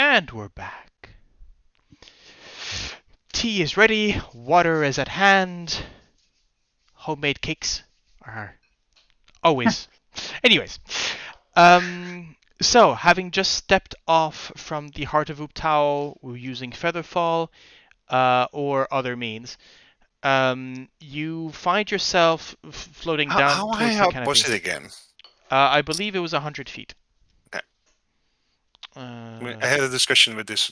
And we're back. Tea is ready, water is at hand. Homemade cakes are always. Anyways, so having just stepped off from the Heart of Uptao using Featherfall or other means, you find yourself floating down How towards high the up canopy. was it again? I believe it was 100 feet. Okay. I had a discussion with this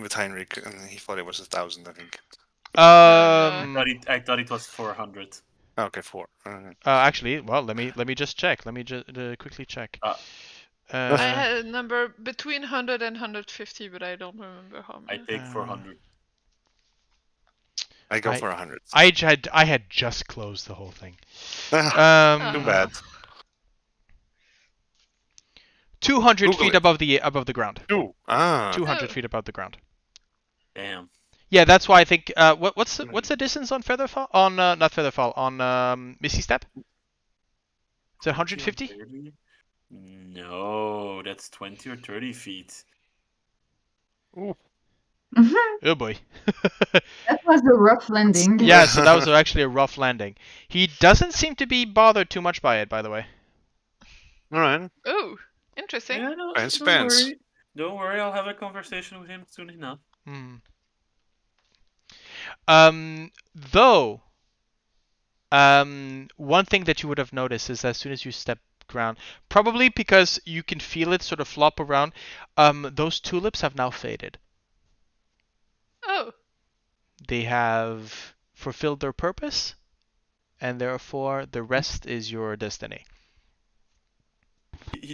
with Heinrich, and he thought it was 1,000. I think. I thought it was 400. Okay, 4. Actually, well, let me just check. Let me just quickly check. I had a number between 100 and 150, but I don't remember how I many. take 400. I go for 100. I had just closed the whole thing. Too bad. 200 Google feet it. above the ground. 200 feet above the ground. Damn. Yeah, that's why I think. What's the distance on Featherfall? On not Featherfall. On Misty Step. Is it 150? No, that's 20 or 30 feet. Ooh. Oh boy. That was a rough landing. Yeah, so that was actually a rough landing. He doesn't seem to be bothered too much by it, by the way. All right. Oh, interesting. Yeah, no, It don't depends. worry. Don't worry, I'll have a conversation with him soon enough. Though, one thing that you would have noticed is as soon as you step ground, probably because you can feel it sort of flop around, those tulips have now faded. Oh. They have fulfilled their purpose, and therefore the rest is your destiny.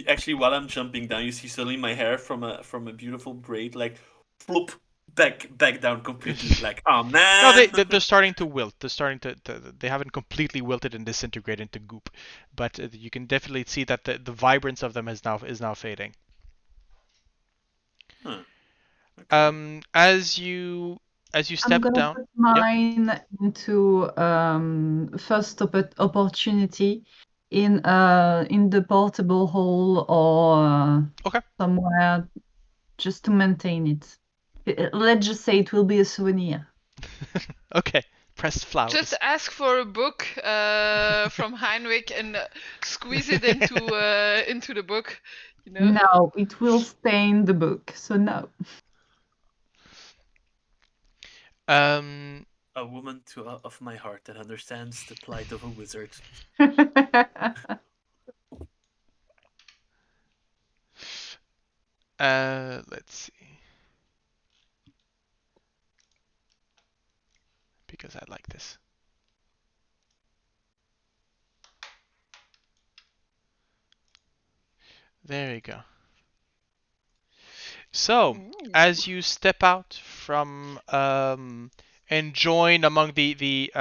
Actually, while I'm jumping down, you see suddenly my hair from a beautiful braid, like, flop back down completely. Like, oh man. No, they're starting to wilt. They're starting to they haven't completely wilted and disintegrated into goop, but you can definitely see that the vibrance of them is now fading. Huh. Okay. As you step I'm gonna down. put mine into first opportunity in the portable hole or somewhere just to maintain it. Let's just say it will be a souvenir. Okay, pressed flowers. Just ask for a book from Heinrich and squeeze it into the book. You know? No, it will stain the book, so no. A woman of my heart that understands the plight of a wizard. Let's see. Because I like this. There you go. So, as you step out from and join among the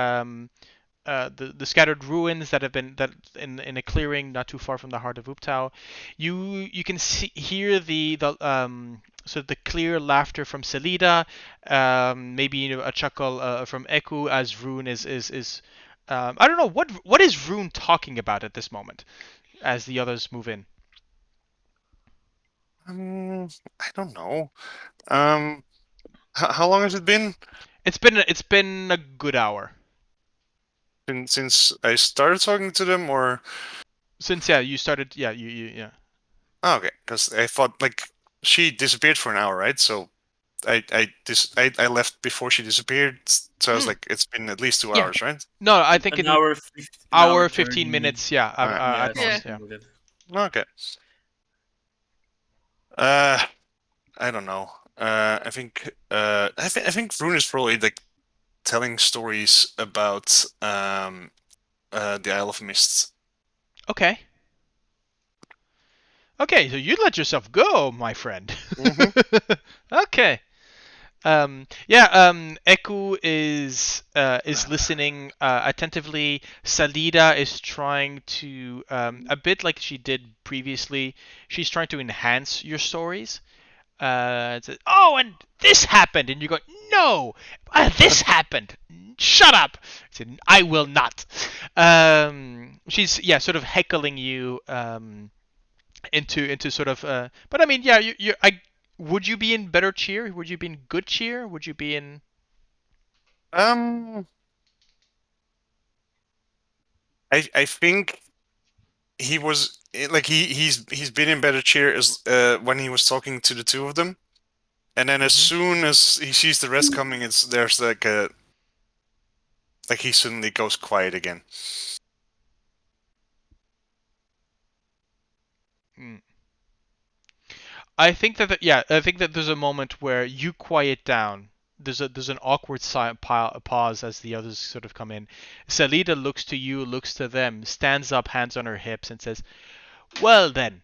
scattered ruins that have been in a clearing not too far from the heart of Uptao, you can hear the sort of the clear laughter from Selida, maybe a chuckle from Eku as Vroon is I don't know what is Vroon talking about at this moment as the others move in. I don't know. How long has it been? It's been a good hour. Since I started talking to them, or since you started, yeah. Oh, okay, because I thought like she disappeared for an hour, right? So I left before she disappeared, so I was like, it's been at least 2 hours, right? No, I think an hour, 15 minutes. Yeah, at most. Yeah. Okay. I don't know. I think Vroon is probably like telling stories about the Isle of Mists. Okay. Okay, so you let yourself go, my friend. Mm-hmm. Okay. Eku is listening attentively. Salida is trying to a bit like she did previously. She's trying to enhance your stories. Says, oh, and this happened, and you go, no, this happened. Shut up. I said, I will not. She's sort of heckling you into sort of. But I mean, would you be in better cheer? Would you be in good cheer? Would you be in? I think he was like he's been in better cheer as when he was talking to the two of them, and then as soon as he sees the rest coming, there's like he suddenly goes quiet again. I think that I think that there's a moment where you quiet down. There's an awkward pause as the others sort of come in. Salida looks to you, looks to them, stands up, hands on her hips, and says, "Well then,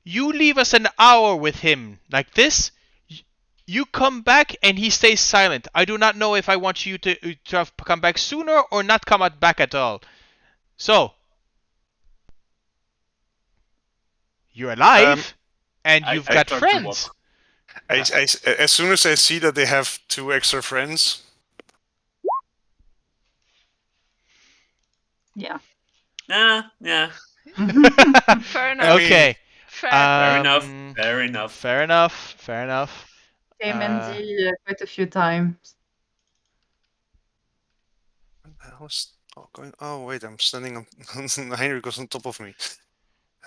you leave us an hour with him like this. You come back and he stays silent. I do not know if I want you to have come back sooner or not come back at all. So, you're alive, and you've got friends." As soon as I see that they have 2 extra friends. Yeah. Fair enough. Okay. Fair enough. Fair enough. Came Andy quite a few times. I was going. Oh wait, I'm standing on. Heinrich was on top of me.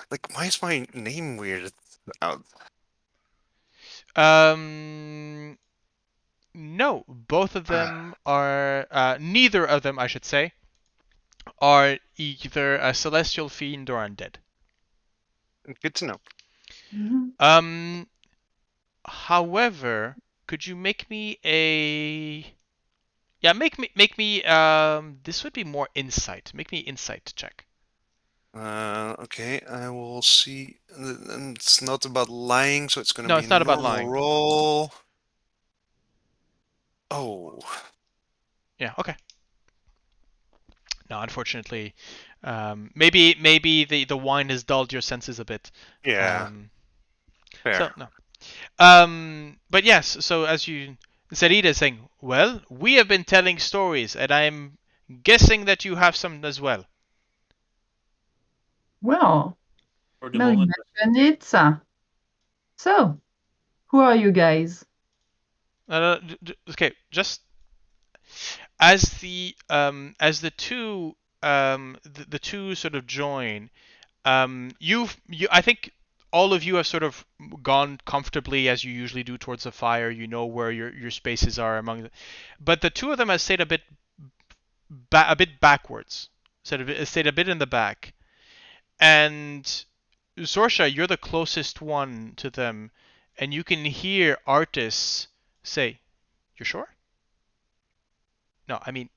Like, why is my name weird out? No, both of them are. Neither of them, I should say, are either a celestial fiend or undead. Good to know. However, could you make me a? Yeah, make me. This would be more insight. Make me insight check. Okay, I will see. And it's not about lying, so it's gonna be no, it's not a about normal lying. roll. Oh. Yeah. Okay. No, unfortunately, maybe the wine has dulled your senses a bit. Yeah. Fair. So no. But yes. So as you Sarita is saying, well, we have been telling stories, and I'm guessing that you have some as well. Well, For the now you moment. mention it. So, who are you guys? Okay, just as the two the two sort of join, I think all of you have sort of gone comfortably as you usually do towards the fire. You know where your spaces are among the, but the two of them have stayed a bit backwards, stayed a bit in the back, and Sorsha, you're the closest one to them, and you can hear Artis say, "You're sure?" No, I mean,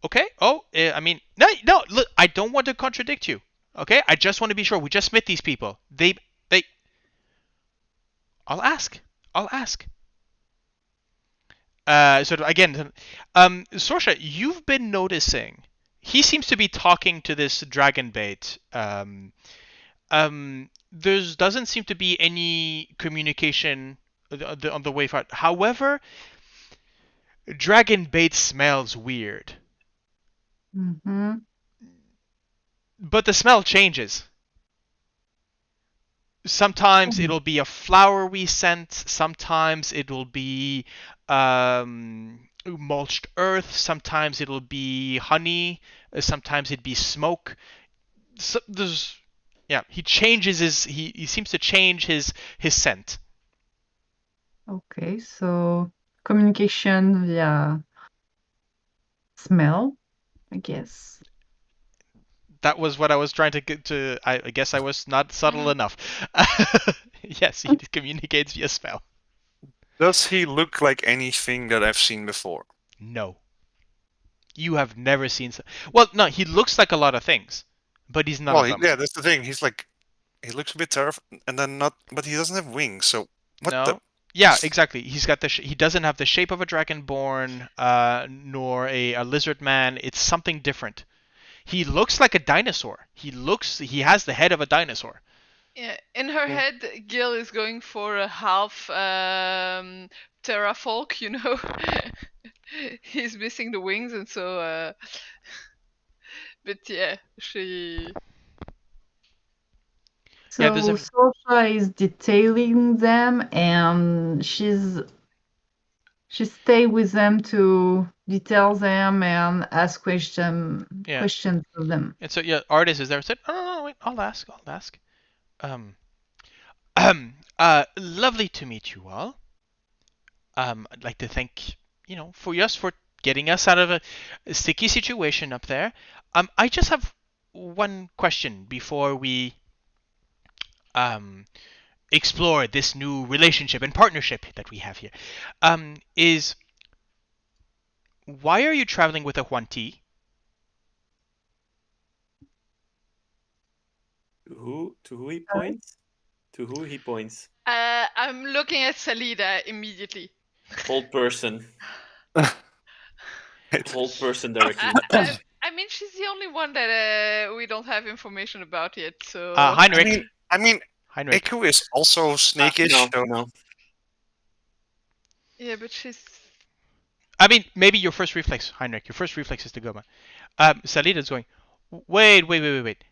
okay. Oh, I mean, no. Look, I don't want to contradict you. Okay, I just want to be sure. We just met these people. They. I'll ask. Sort of again, Sorsha, you've been noticing. He seems to be talking to this dragon bait. There doesn't seem to be any communication on the way forward. However, dragon bait smells weird. But the smell changes. Sometimes it'll be a flowery scent. Sometimes it'll be mulched earth. Sometimes it'll be honey. Sometimes it'd be smoke. So he changes he seems to change his scent. Okay, so communication via smell, I guess. That was what I was trying to get to. I guess I was not subtle enough. Yes, he communicates via smell. Does he look like anything that I've seen before? No. You have never seen. Well, no, he looks like a lot of things, but he's none of them. Yeah, that's the thing. He looks a bit terrifying, and then not, but he doesn't have wings. So what the? Yeah, exactly. He's got he doesn't have the shape of a dragonborn, nor a lizard man. It's something different. He looks like a dinosaur. He has the head of a dinosaur. Yeah, in her head, Gale is going for a half terrafolk, you know. He's missing the wings, and so. But yeah, she. So Sorsha is detailing them, and she stay with them to detail them and ask questions of them. And so artist is there. Said, oh, wait, I'll ask. Lovely to meet you all. I'd like to thank for getting us out of a sticky situation up there. I just have one question before we explore this new relationship and partnership that we have here. Is why are you traveling with a Huanti? To who he points? To who he points? I'm looking at Salida immediately. Old person. Old person directly. I mean, she's the only one that we don't have information about yet. So Heinrich. I mean, Heinrich. Eku is also snakish. No. Yeah, but she's. I mean, maybe your first reflex, Heinrich. Your first reflex is to go. Salida's going. Wait.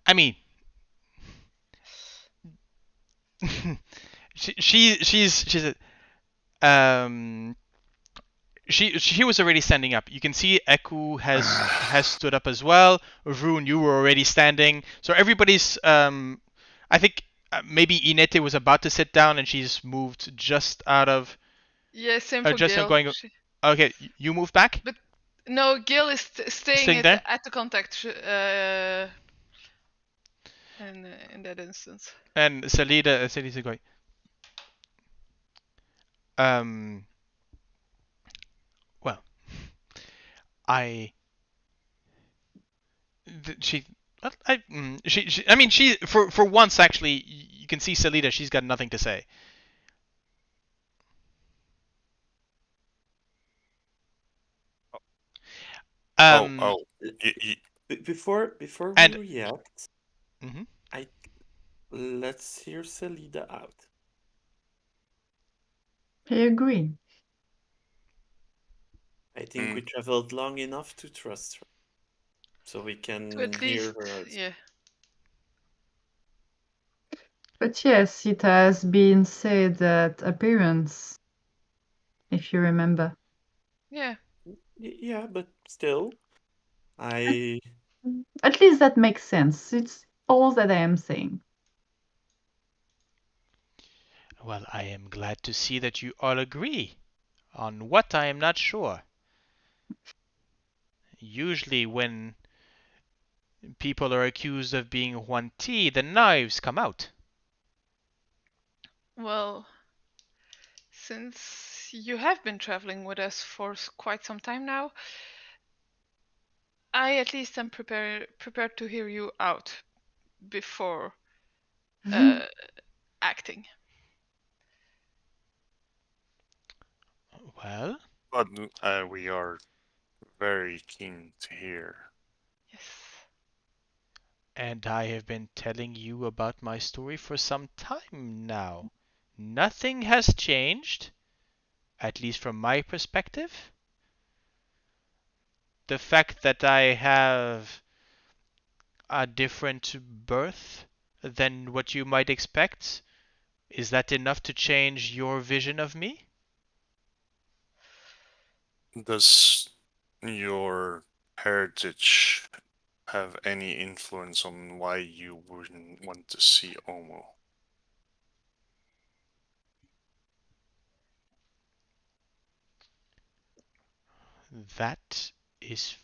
I mean, she's she was already standing up. You can see Eku has stood up as well. Vroon, you were already standing. So everybody's I think maybe Inete was about to sit down and she's moved just out of. Yeah, same for just Gale. Going. Okay, you moved back. But no, Gale is staying there at the contact. In that instance. And Salida's going. Well, I mean, she for once actually, you can see Salida. She's got nothing to say. Before we react, let's hear Salida out. I agree. I think we traveled long enough to trust her, so we can hear her out. Yeah. But yes, it has been said that appearance, if you remember. Yeah. Yeah, but still, At least that makes sense. It's all that I am saying. Well, I am glad to see that you all agree. On what, I am not sure. Usually when people are accused of being Huanti, the knives come out. Well, since you have been traveling with us for quite some time now, I at least am prepared to hear you out before acting. Well, but we are very keen to hear. Yes. And I have been telling you about my story for some time now. Nothing has changed, at least from my perspective. The fact that I have a different birth than what you might expect, is that enough to change your vision of me? Does your heritage have any influence on why you wouldn't want to see Omo? That is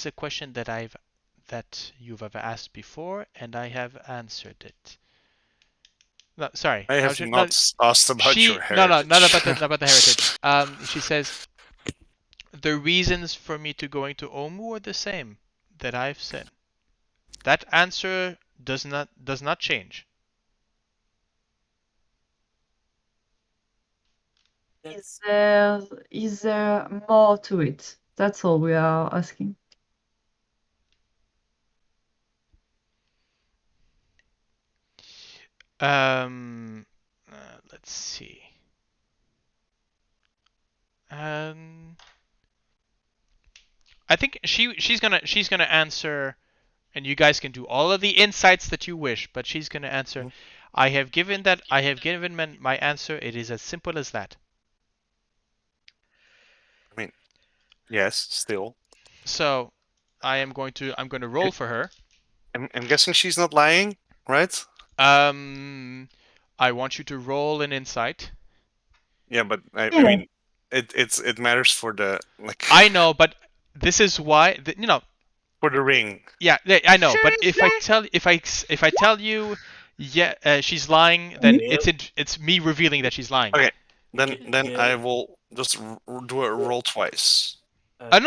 a question that you've ever asked before, and I have answered it. No, sorry. I have not asked about your heritage. No, not about the heritage. She says the reasons for me to going to Omu are the same that I've said. That answer does not change. Is there more to it? That's all we are asking. Let's see. I think she's gonna answer And you guys can do all of the insights that you wish, but she's going to answer, I have given my answer. It is as simple as that. I mean, yes, still. So I'm going to roll for her. I'm guessing she's not lying, right? I want you to roll an insight. Yeah, but I mean, it matters for the like. I know, but this is why for the ring. Yeah, I know, but if I tell you, she's lying, then it's me revealing that she's lying. Okay, then I will just do a roll twice. You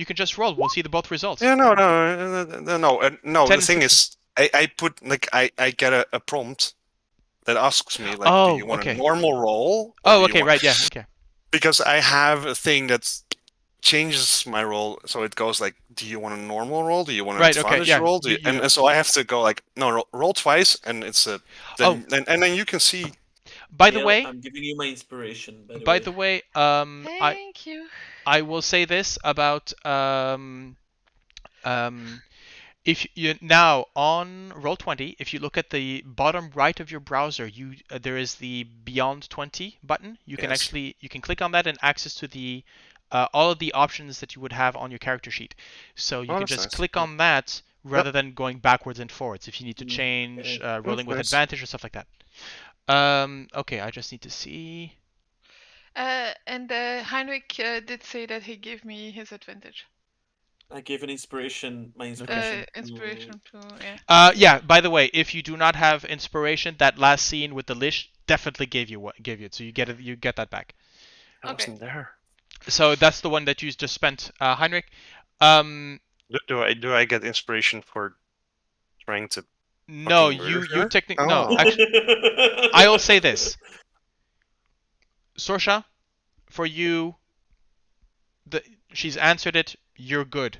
can just roll. We'll see both results. Yeah, no. The thing is, I put like I get a prompt that asks me like, do you want a normal roll? Oh, okay, right, yeah, okay. Because I have a thing that changes my roll, so it goes like, do you want a normal roll? Do you want an advantage roll? And so I have to go like, no, roll twice, and it's a. And then you can see. By the way, I'm giving you my inspiration. By the way, thank you. I will say this about if you now on Roll20, if you look at the bottom right of your browser, there is the Beyond 20 button. You can click on that and access to the all of the options that you would have on your character sheet. So you can just click on that rather than going backwards and forwards if you need to change rolling with advantage or stuff like that. Okay, I just need to see. And Heinrich did say that he gave me his advantage. I gave my inspiration inspiration to yeah. By the way, if you do not have inspiration, that last scene with the Lish definitely gave you it, so you get that back. I wasn't there. So that's the one that you just spent, Heinrich. Do I get inspiration for trying to? No, you technically no. Actually, I will say this. Sorsha, for you, she's answered it. You're good.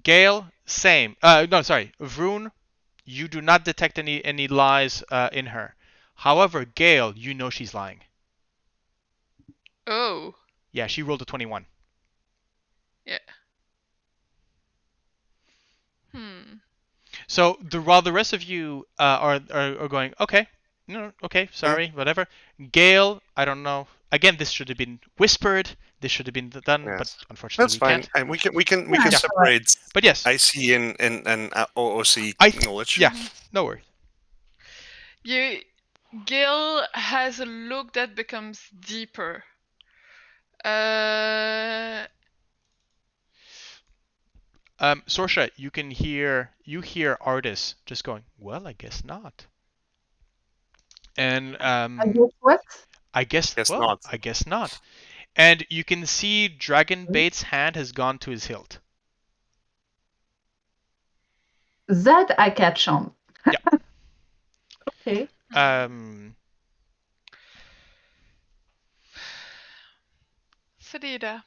Gale, same. No, sorry. Vroon, you do not detect any lies in her. However, Gale, you know she's lying. Oh. Yeah, she rolled a 21. Yeah. So while the rest of you are going, okay, no, okay, sorry, whatever. Gale, I don't know. Again, this should have been whispered. This should have been done, but unfortunately that's fine. We can separate. But yes, IC and OOC knowledge. Yeah, no worries. Gale has a look that becomes deeper. Sorsha, you hear Artis just going, well, I guess not. And I guess what? I guess well, not. I guess not. And you can see Dragonbait's hand has gone to his hilt. That I catch on. Yeah. Okay. Salida.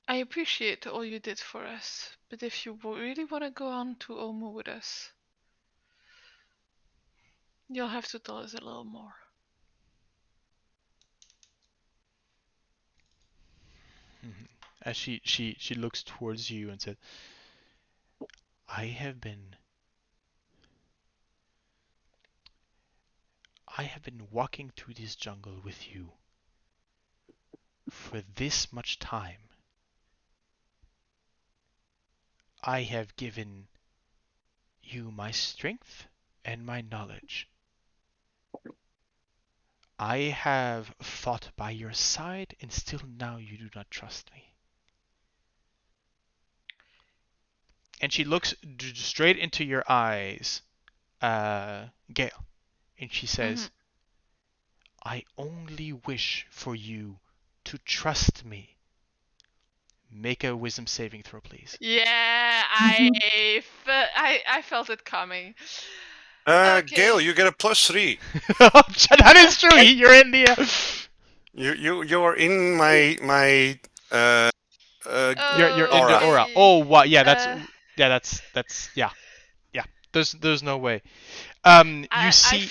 I appreciate all you did for us, but if you really want to go on to Omu with us, you'll have to tell us a little more. As she looks towards you and said, I have been walking through this jungle with you for this much time. I have given you my strength and my knowledge. I have fought by your side, and still now you do not trust me. And she looks straight into your eyes, Gale, and she says, I only wish for you to trust me. Make a wisdom saving throw, please. Yeah, I felt it coming. Okay. Gale, you get a +3. That is true. You're in the. You are in my you're in the aura. Oh, wow. Yeah, that's yeah. There's no way. You see.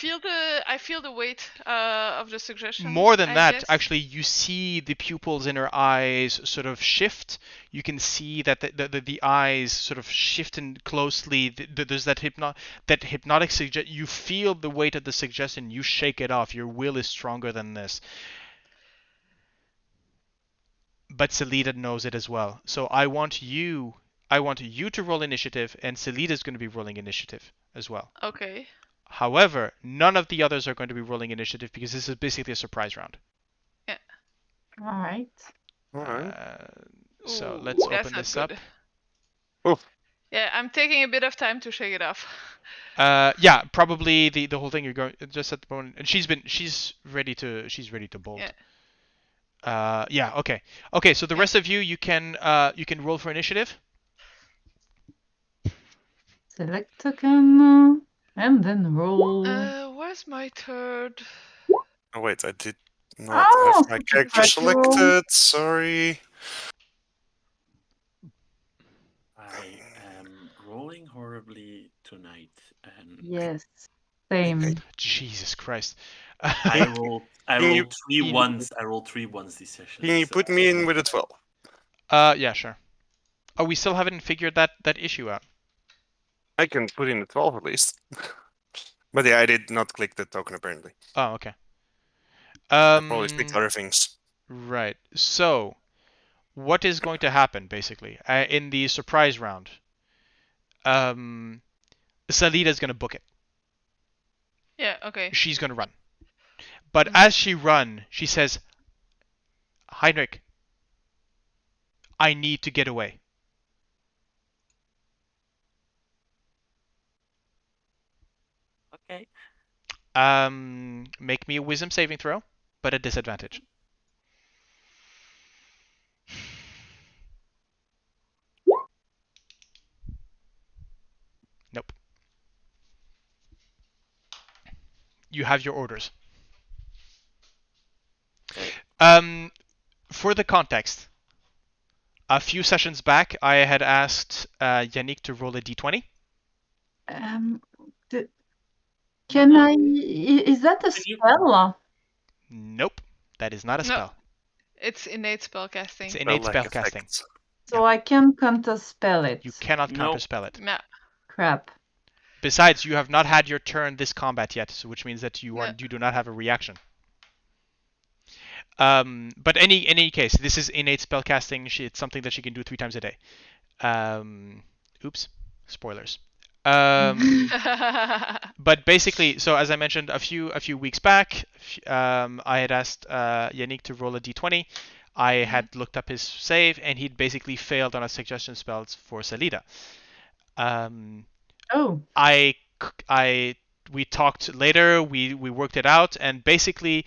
I feel the weight of the suggestion. More than I that, guess. actually, you see the pupils in her eyes sort of shift. You can see that the eyes sort of shift in closely. There's that hypnotic suggestion. You feel the weight of the suggestion. You shake it off. Your will is stronger than this. But Selida knows it as well. So I want you to roll initiative, and Selida's going to be rolling initiative as well. Okay. However, none of the others are going to be rolling initiative because this is basically a surprise round. Yeah. All right. So Ooh, let's that's open not this good. up. Oof. Yeah, I'm taking a bit of time to shake it off. Yeah, probably the whole thing you're going just at the moment, and she's ready to bolt. Yeah. Yeah. Okay. So the rest of you can roll for initiative. Select token and then roll. Where's my third? Oh wait, I did not have my character selected. Sorry. I am rolling horribly tonight, and Yes. Same. Jesus Christ. I rolled three you- ones. I rolled 3 ones this session. Can you so- put me in with a 12? Yeah, sure. Oh, we still haven't figured that issue out. I can put in a 12 at least. But yeah, I did not click the token apparently. Oh, okay. I probably clicked other things. Right. So, what is going to happen basically in the surprise round? Salida's going to book it. Yeah. Okay. She's going to run. But as she runs, she says, "Heinrich, I need to get away." Okay. Make me a wisdom saving throw, but at disadvantage. Nope. You have your orders. Okay. For the context, a few sessions back, I had asked Yannick to roll a d20. Can I? Is that a spell? Nope, that is not a spell. It's innate spellcasting. It's innate spellcasting. So I can counterspell it. You cannot counterspell it. No. Crap. Besides, you have not had your turn this combat yet, so which means that you do not have a reaction. But in any case, this is innate spellcasting. It's something that she can do 3 times a day. Oops, spoilers. But basically, so as I mentioned a few weeks back, I had asked Yannick to roll a d20. I had looked up his save, and he'd basically failed on a suggestion spell for Salida. We talked later. We worked it out, and basically,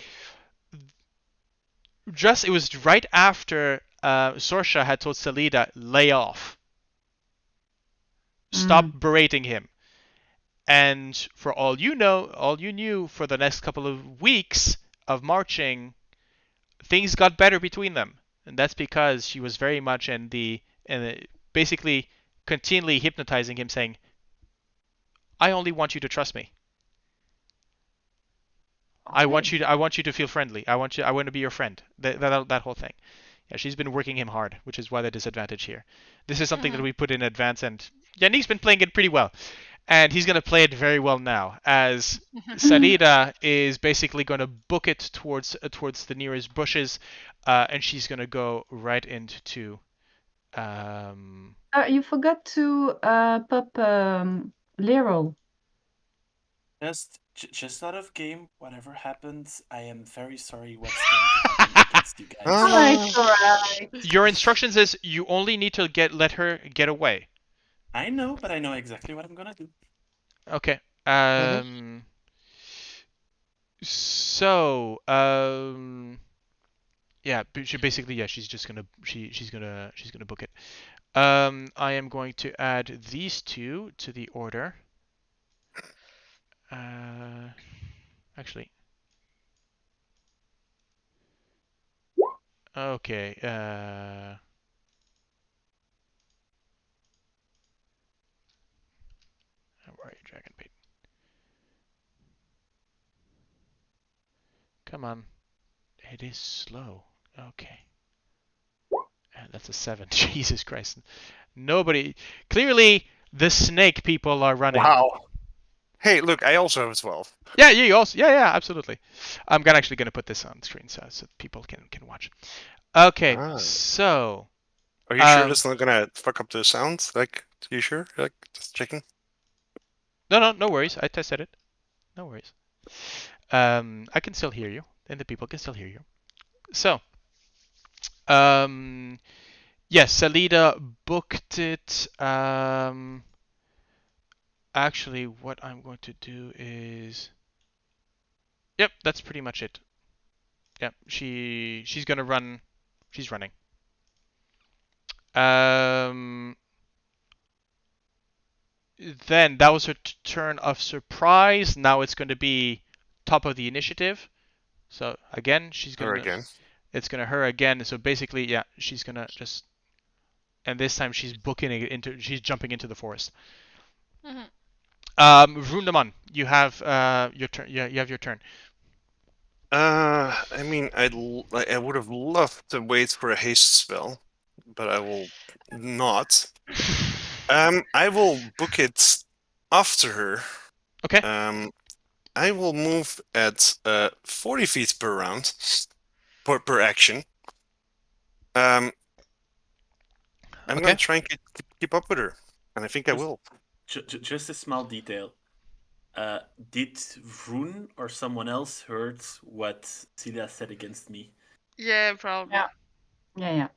it was right after Sorsha had told Salida, "Lay off. Stop berating him." And for all you knew, for the next couple of weeks of marching, things got better between them, and that's because she was very much basically continually hypnotizing him, saying, "I only want you to trust me. Okay. I want you to feel friendly. I want to be your friend." That whole thing. Yeah, she's been working him hard, which is why the disadvantage here. This is something that we put in advance, and Yannick's been playing it pretty well. And he's going to play it very well now, as Salida is basically going to book it towards the nearest bushes, and she's going to go right into. You forgot to pop Lero. Just out of game, whatever happens, I am very sorry what's going to happen against you guys. Alright. Your instructions is you only need to let her get away. I know, but I know exactly what I'm gonna do. Okay. So, yeah, she basically, she's just gonna she's gonna book it. I am going to add these two to the order. Actually. Okay. Where are you, Dragon Bait? Come on. It is slow. Okay. That's a 7. Jesus Christ. Nobody. Clearly, the snake people are running. Wow. Hey, look, I also have a 12. Yeah, you also. Yeah, absolutely. I'm actually gonna put this on screen so people can watch. Okay, so. Are you sure that's not gonna fuck up the sound? Like, are you sure? Like, just checking. No worries. I tested it. No worries. I can still hear you, and the people can still hear you. So, yes, Salida booked it. Actually, what I'm going to do is, yep, that's pretty much it. Yep, she's gonna run. She's running. Then that was her turn of surprise. Now it's going to be top of the initiative. So again, she's gonna. Her again. It's gonna her again. So basically, yeah, she's gonna just. And this time she's booking it into. She's jumping into the forest. Vroondomon, you have your turn. Yeah, you have your turn. I mean, I would have loved to wait for a haste spell, but I will not. I will book it after her. Okay. I will move at 40 feet per round, per action. I'm gonna try and keep up with her, and I think I will. Just a small detail. Did Vroon or someone else heard what Celia said against me? Yeah, probably. Yeah.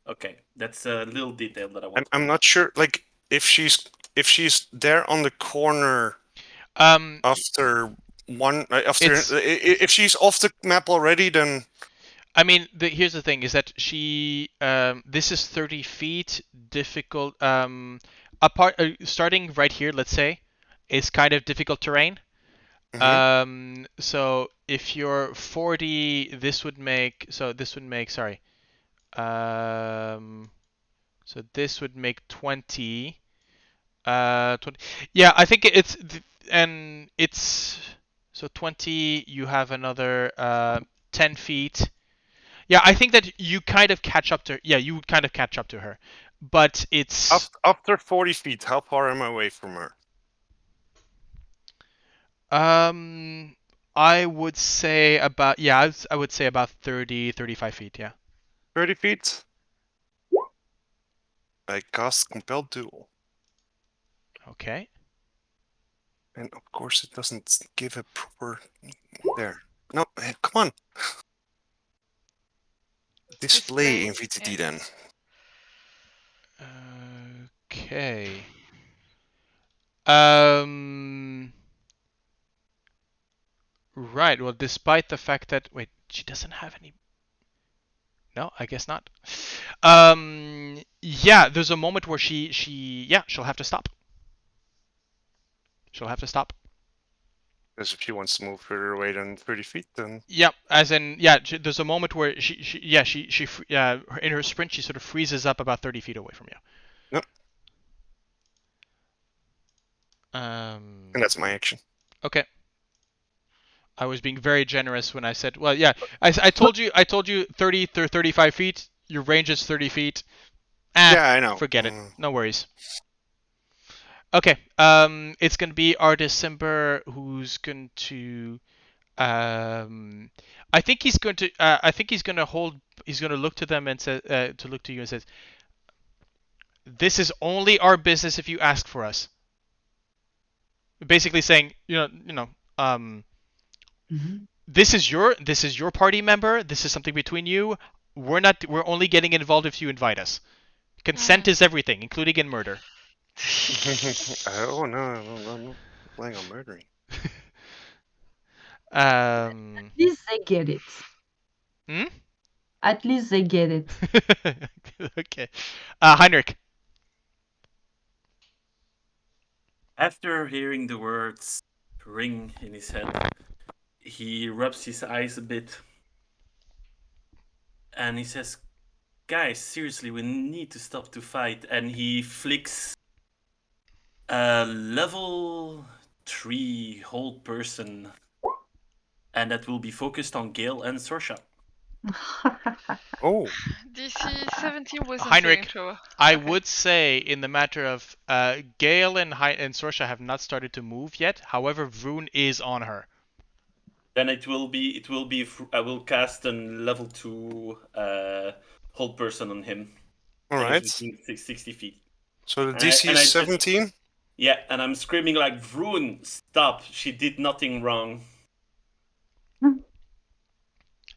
Okay, that's a little detail that I want. I'm not sure, like, if she's there on the corner. After if she's off the map already, then. I mean, here's the thing: is that she this is 30 feet. Difficult. Starting right here, let's say, is kind of difficult terrain. So if you're 40, this would make. So this would make. Sorry. So this would make 20. 20. Yeah, I think it's so 20. You have another 10 feet. Yeah, I think that you kind of catch up to her. Yeah, you would kind of catch up to her, but it's after 40 feet. How far am I away from her? I would say about I would say about 30, 35 feet. Yeah. 30 feet. I cast Compel Duel. Okay. And of course, it doesn't give a proper. There. No, come on. Display NVTD then. Okay. Right. Well, despite the fact that she doesn't have any. No, I guess not. Yeah, there's a moment where she'll have to stop. She'll have to stop. Because if she wants to move further away than 30 feet, then. Yep, as in, yeah, there's a moment where she in her sprint she sort of freezes up about 30 feet away from you. Yep. And that's my action. Okay. I was being very generous when I said, well, yeah, I told you 30 to 35 feet. Your range is 30 feet. Yeah, I know. Forget it. No worries. Okay. It's gonna be our December who's going to. I think he's going to. I think he's gonna hold. He's gonna look to them and say, to look to you and says, "This is only our business if you ask for us." Basically saying, this is your party member. This is something between you. We're only getting involved if you invite us. Consent is everything, including in murder. Oh no, I'm not planning on murdering. At least they get it. At least they get it. Okay. Heinrich. After hearing the words ring in his head, he rubs his eyes a bit and he says, "Guys, seriously, we need to stop to fight." And he flicks a level 3 hold person and that will be focused on Gale and Sorsha. Oh. DC 17 wasn't Heinrich, saving throw. I Okay. would say in the matter of Gale and Sorsha have not started to move yet. However, Vroon is on her. Then it will be. I will cast a level 2 hold person on him. All right. Within 60 feet. So the DC is 17. Yeah, and I'm screaming like, Vroon, stop! She did nothing wrong.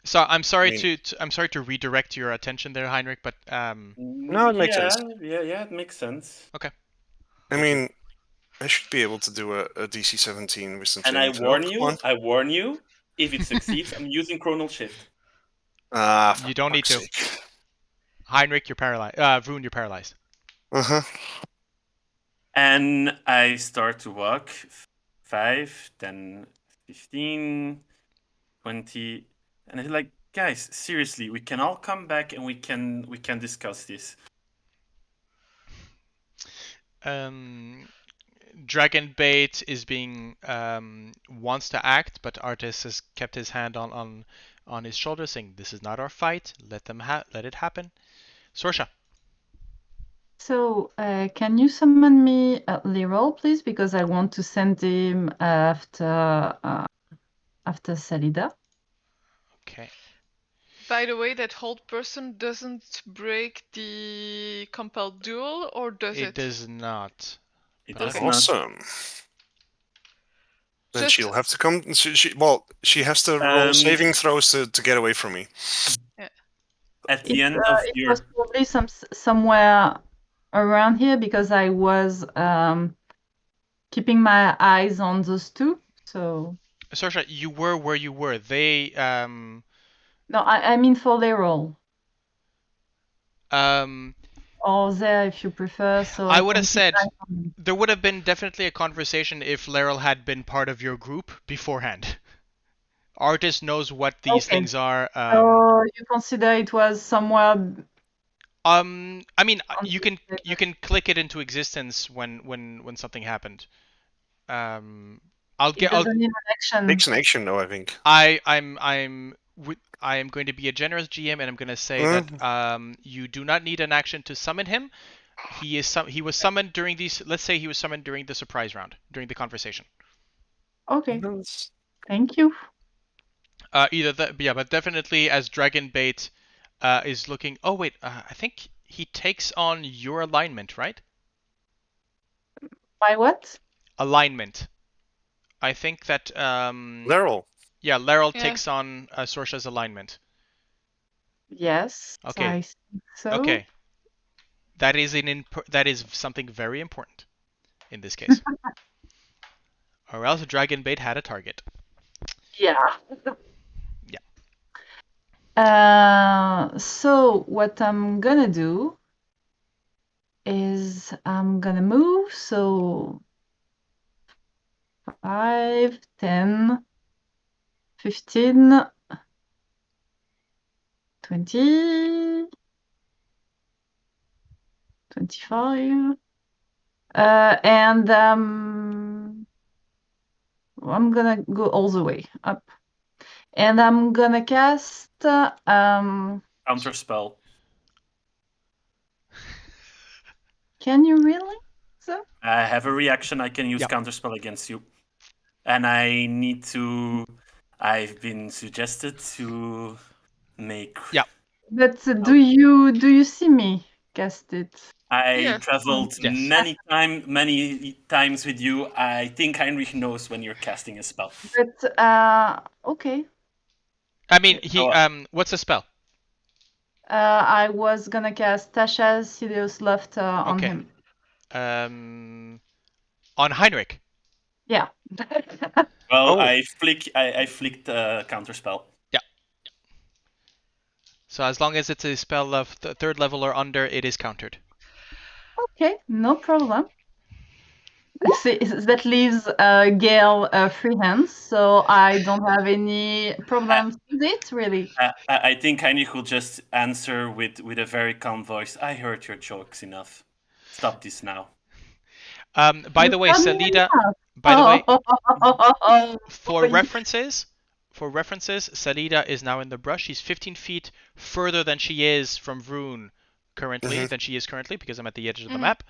So I'm sorry to redirect your attention there, Heinrich, but No, it makes sense. Yeah, it makes sense. Okay. I mean, I should be able to do a DC 17 wisdom And saving throw. I warn you, if it succeeds, I'm using Chronal Shift. You don't need to. Sake. Heinrich, you're paralyzed. Vroon, you're paralyzed. Uh-huh. And I start to walk. 5, then 15, 20, and it's like, guys, seriously, we can all come back and we can discuss this. Dragonbait is being wants to act, but Artis has kept his hand on his shoulder, saying, "This is not our fight. Let it happen." Sorsha. So, can you summon me Leroy, please? Because I want to send him after Salida. Okay. By the way, that hold person doesn't break the compelled duel, or does it? It does not. It does not. Awesome. Then Just- she'll have to come. She has to roll saving throws to get away from me. At the end of It your... was probably somewhere around here because I was keeping my eyes on those two. So. Sorsha, you were where you were. They No, I mean for their role. Or there, if you prefer. So I would have said there would have been definitely a conversation if Laryl had been part of your group beforehand. Artis knows what these things are. So you consider it was somewhere. I mean, you can click it into existence when something happened. I'll need an action. Takes an action, though, I think. I am going to be a generous GM, and I'm going to say that you do not need an action to summon him. He was summoned during these. Let's say he was summoned during the surprise round, during the conversation. Okay. Thank you. But definitely as Dragonbait is looking. Oh wait, I think he takes on your alignment, right? My what? Alignment. I think that Laryl. Yeah, Laryl takes on Sorsha's alignment. Yes. Okay. I think so. Okay. That is something very important in this case. Or else Dragonbait had a target. Yeah. So what I'm gonna do is I'm gonna move. So 5, 10, 15, 20, 25, and I'm gonna go all the way up, and I'm gonna cast Counterspell. Can you really? So I have a reaction. I can use Counterspell against you, and I need to. I've been suggested to make. Yeah. But do you see me cast it? I traveled many times with you. I think Heinrich knows when you're casting a spell. But okay. I mean, what's the spell? I was gonna cast Tasha's Sidious Laughter on him. On Heinrich. Yeah. Well, I flicked Counterspell. Yeah. So as long as it's a spell of the 3rd level or under, it is countered. Okay, no problem. See, that leaves Gale free hands, so I don't have any problems with it, really. I think Heinrich will just answer with a very calm voice. I heard your jokes enough. Stop this now. By the way, Salida. By the way, for references, for references, Salida is now in the brush. She's 15 feet further than she is from Vroon currently, because I'm at the edge of the map.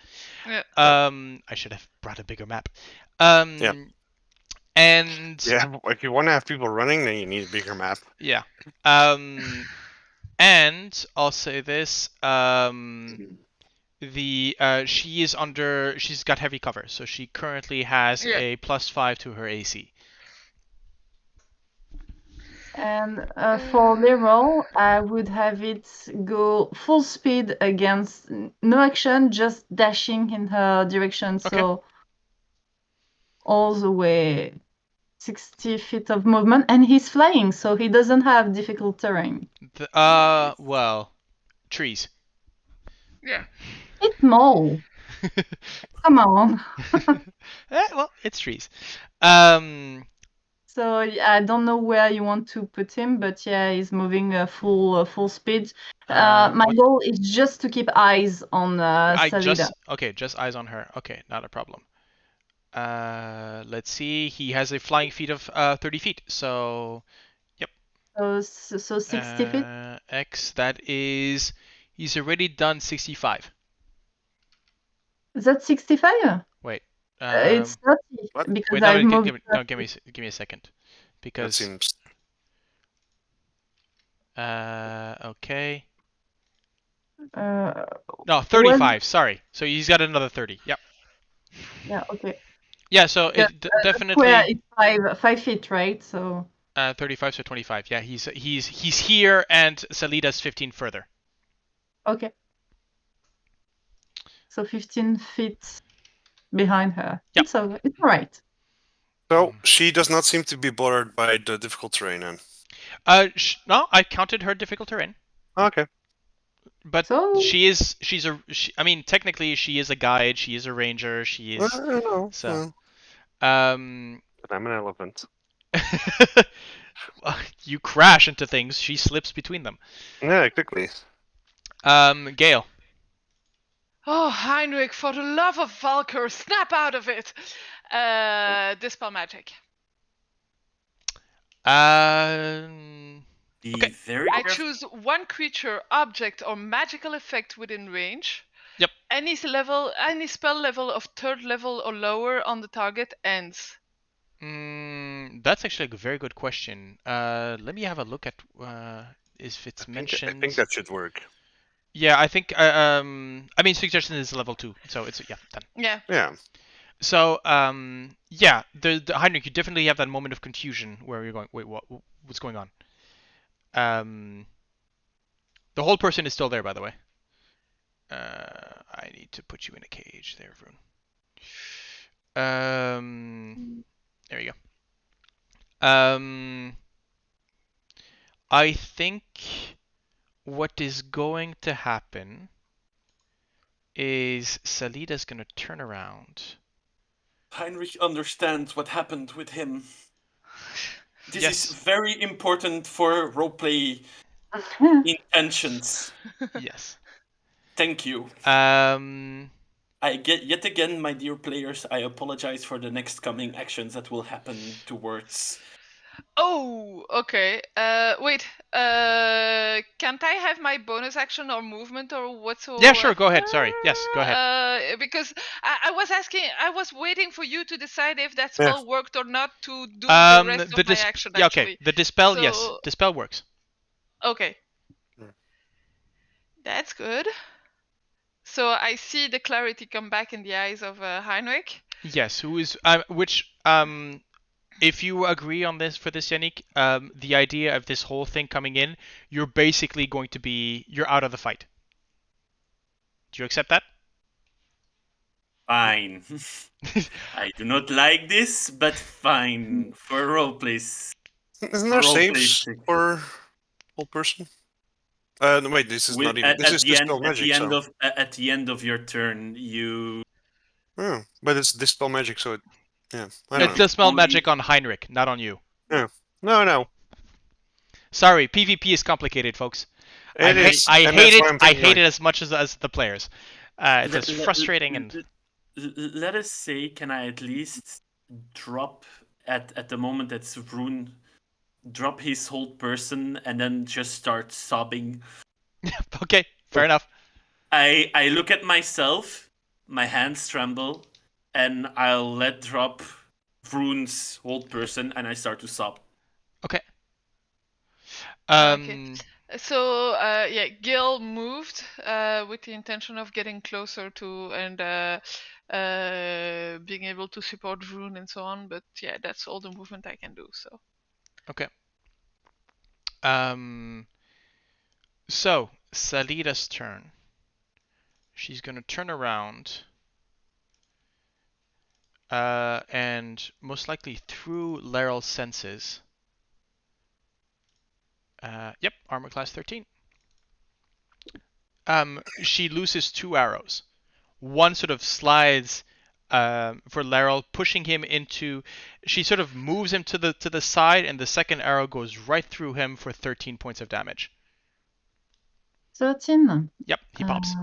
Yeah. I should have brought a bigger map. Yeah. And Yeah, if you want to have people running, then you need a bigger map. yeah. And I'll say this. She's got heavy cover, so she currently has a +5 to her AC. And for Leroy, I would have it go full speed against no action, just dashing in her direction. Okay. So all the way 60 feet of movement, and he's flying, so he doesn't have difficult terrain. Well, trees. Yeah. It's small. Come on. Well, it's trees. So I don't know where you want to put him, but yeah, he's moving full speed. My goal is just to keep eyes on Salida. Just eyes on her. Okay, not a problem. Let's see. He has a flying feet of 30 feet. So, yep. So 60 feet. That is. He's already done 65. Is that 65? Wait. It's 30 what? because Wait, I've moved. give me a second. Because. That seems. Okay. No, 35. Sorry. So he's got another 30. Yep. Yeah. Okay. Yeah. So definitely. Square is 5 feet, right? So. 35, so 25. Yeah, he's here, and Salida's 15 further. Okay. So 15 feet behind her. Yep. It's all right. So she does not seem to be bothered by the difficult terrain then. No, I counted her difficult terrain. Okay. But technically she is a guide, she is a ranger, she is But I'm an elephant. You crash into things, she slips between them. Yeah, quickly. Gale. Oh, Heinrich, for the love of Valkyr, snap out of it! Dispel magic. Okay. I choose one creature, object, or magical effect within range. Yep. Any spell level of 3rd level or lower on the target ends. That's actually a very good question. Let me have a look at if it's mentioned. I think that should work. Yeah, I think. Suggestion is level 2, so it's done. Yeah. Yeah. So yeah, the Heinrich, you definitely have that moment of confusion where you're going, wait, what's going on? The whole person is still there, by the way. I need to put you in a cage there, Vroon. There you go. I think what is going to happen is Salida's going to turn around. Heinrich understands what happened with him. This Yes. is very important for roleplay intentions. Yes. Thank you. I get yet again, my dear players, I apologize for the next coming actions that will happen towards. Oh, okay. Wait. Can't I have my bonus action or movement or whatsoever? Yeah, sure. Go ahead. Sorry. Yes, go ahead. Because I was waiting for you to decide if that spell worked or not to do the rest of my action. Yeah, okay. The dispel, yes, dispel works. Okay. That's good. So I see the clarity come back in the eyes of Heinrich. Yes, who is if you agree on this for this, Yannick, the idea of this whole thing coming in, you're basically going to be you're out of the fight. Do you accept that? Fine. I do not like this, but fine for roleplays. Isn't there saves for whole person? No, wait, this is not even. This is dispel magic. At the end of your turn, you. Oh, but it's dispel magic, so yeah. It's dispel magic on Heinrich, not on you. Yeah. No. Sorry, PvP is complicated, folks. I hate it as much as the players. It's just frustrating and. Let us say, can I at least drop at the moment that Vroon drop his whole person, and then just start sobbing. Okay, fair enough. I look at myself, my hands tremble, and I'll let drop Vroon's whole person, and I start to sob. Okay. Okay. So yeah, Gale moved with the intention of getting closer to and being able to support Vroon and so on. But yeah, that's all the movement I can do. So. Okay. So Salida's turn. She's gonna turn around. And most likely through Laryl's senses. Yep, armor class 13. She loses 2 arrows. One sort of slides for Laryl, pushing him into. She sort of moves him to the side, and the second arrow goes right through him for 13 points of damage. 13. Yep, he pops.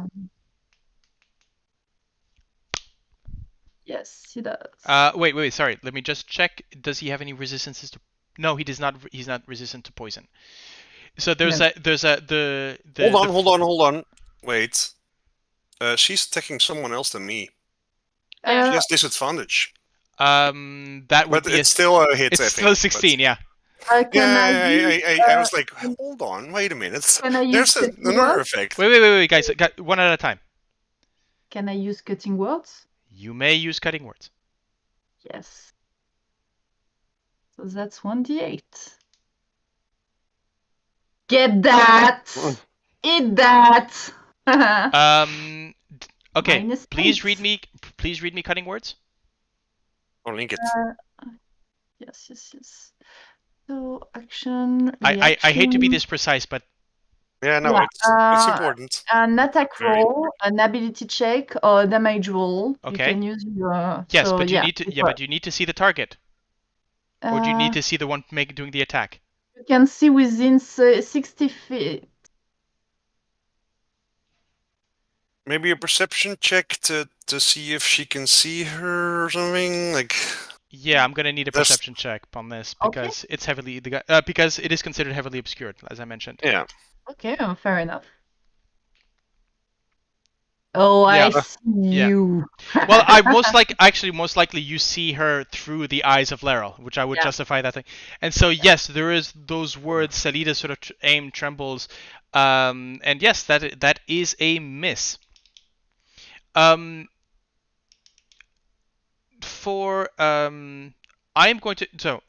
Yes, he does. Wait, sorry. Let me just check. Does he have any resistances to? No, he does not. He's not resistant to poison. So there's No. Hold on. Wait. She's attacking someone else than me. She has disadvantage. That would But be it's still a hit. It's I still think, 16, but... yeah. I was like, hold on, wait a minute. There's another effect. Wait, guys, one at a time. Can I use cutting words? You may use cutting words. Yes. So that's 1d8. Get that! Eat that! Okay. Minus Please 8. read me cutting words. I'll link it. Yes. So action. I hate to be this precise, but yeah, no, it's important. An attack roll, an ability check, or a damage roll. Okay. You can use your. Yes, so, but you need to. Yeah, but you need to see the target. Or do you need to see the one doing the attack? You can see within 60 feet. Maybe a perception check to see if she can see her or something. Like. Yeah, I'm gonna need a perception check on this because it's heavily because it is considered heavily obscured, as I mentioned. Yeah. Okay, fair enough. Oh, yeah. I see you. Well, most likely you see her through the eyes of Laryl, which I would justify that thing. And so yes, there is those words. Salida's sort of aim trembles, and yes, that is a miss. I'm going to. So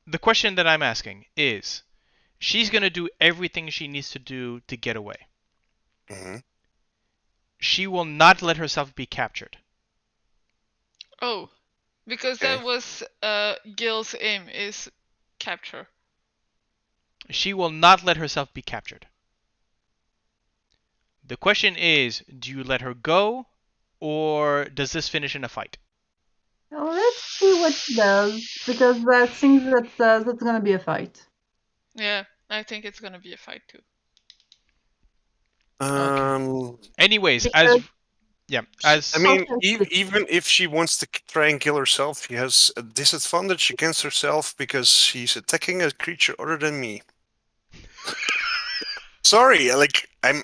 the question that I'm asking is, she's gonna do everything she needs to do to get away. Mm-hmm. She will not let herself be captured. Oh, because that was Gale's aim, is capture. She will not let herself be captured. The question is, do you let her go, or does this finish in a fight? Well, let's see what she does, because I think that's gonna be a fight. Yeah, I think it's gonna be a fight too. Okay. Anyways, I mean, even if she wants to try and kill herself, she has a disadvantage against herself because she's attacking a creature other than me. Sorry, like I'm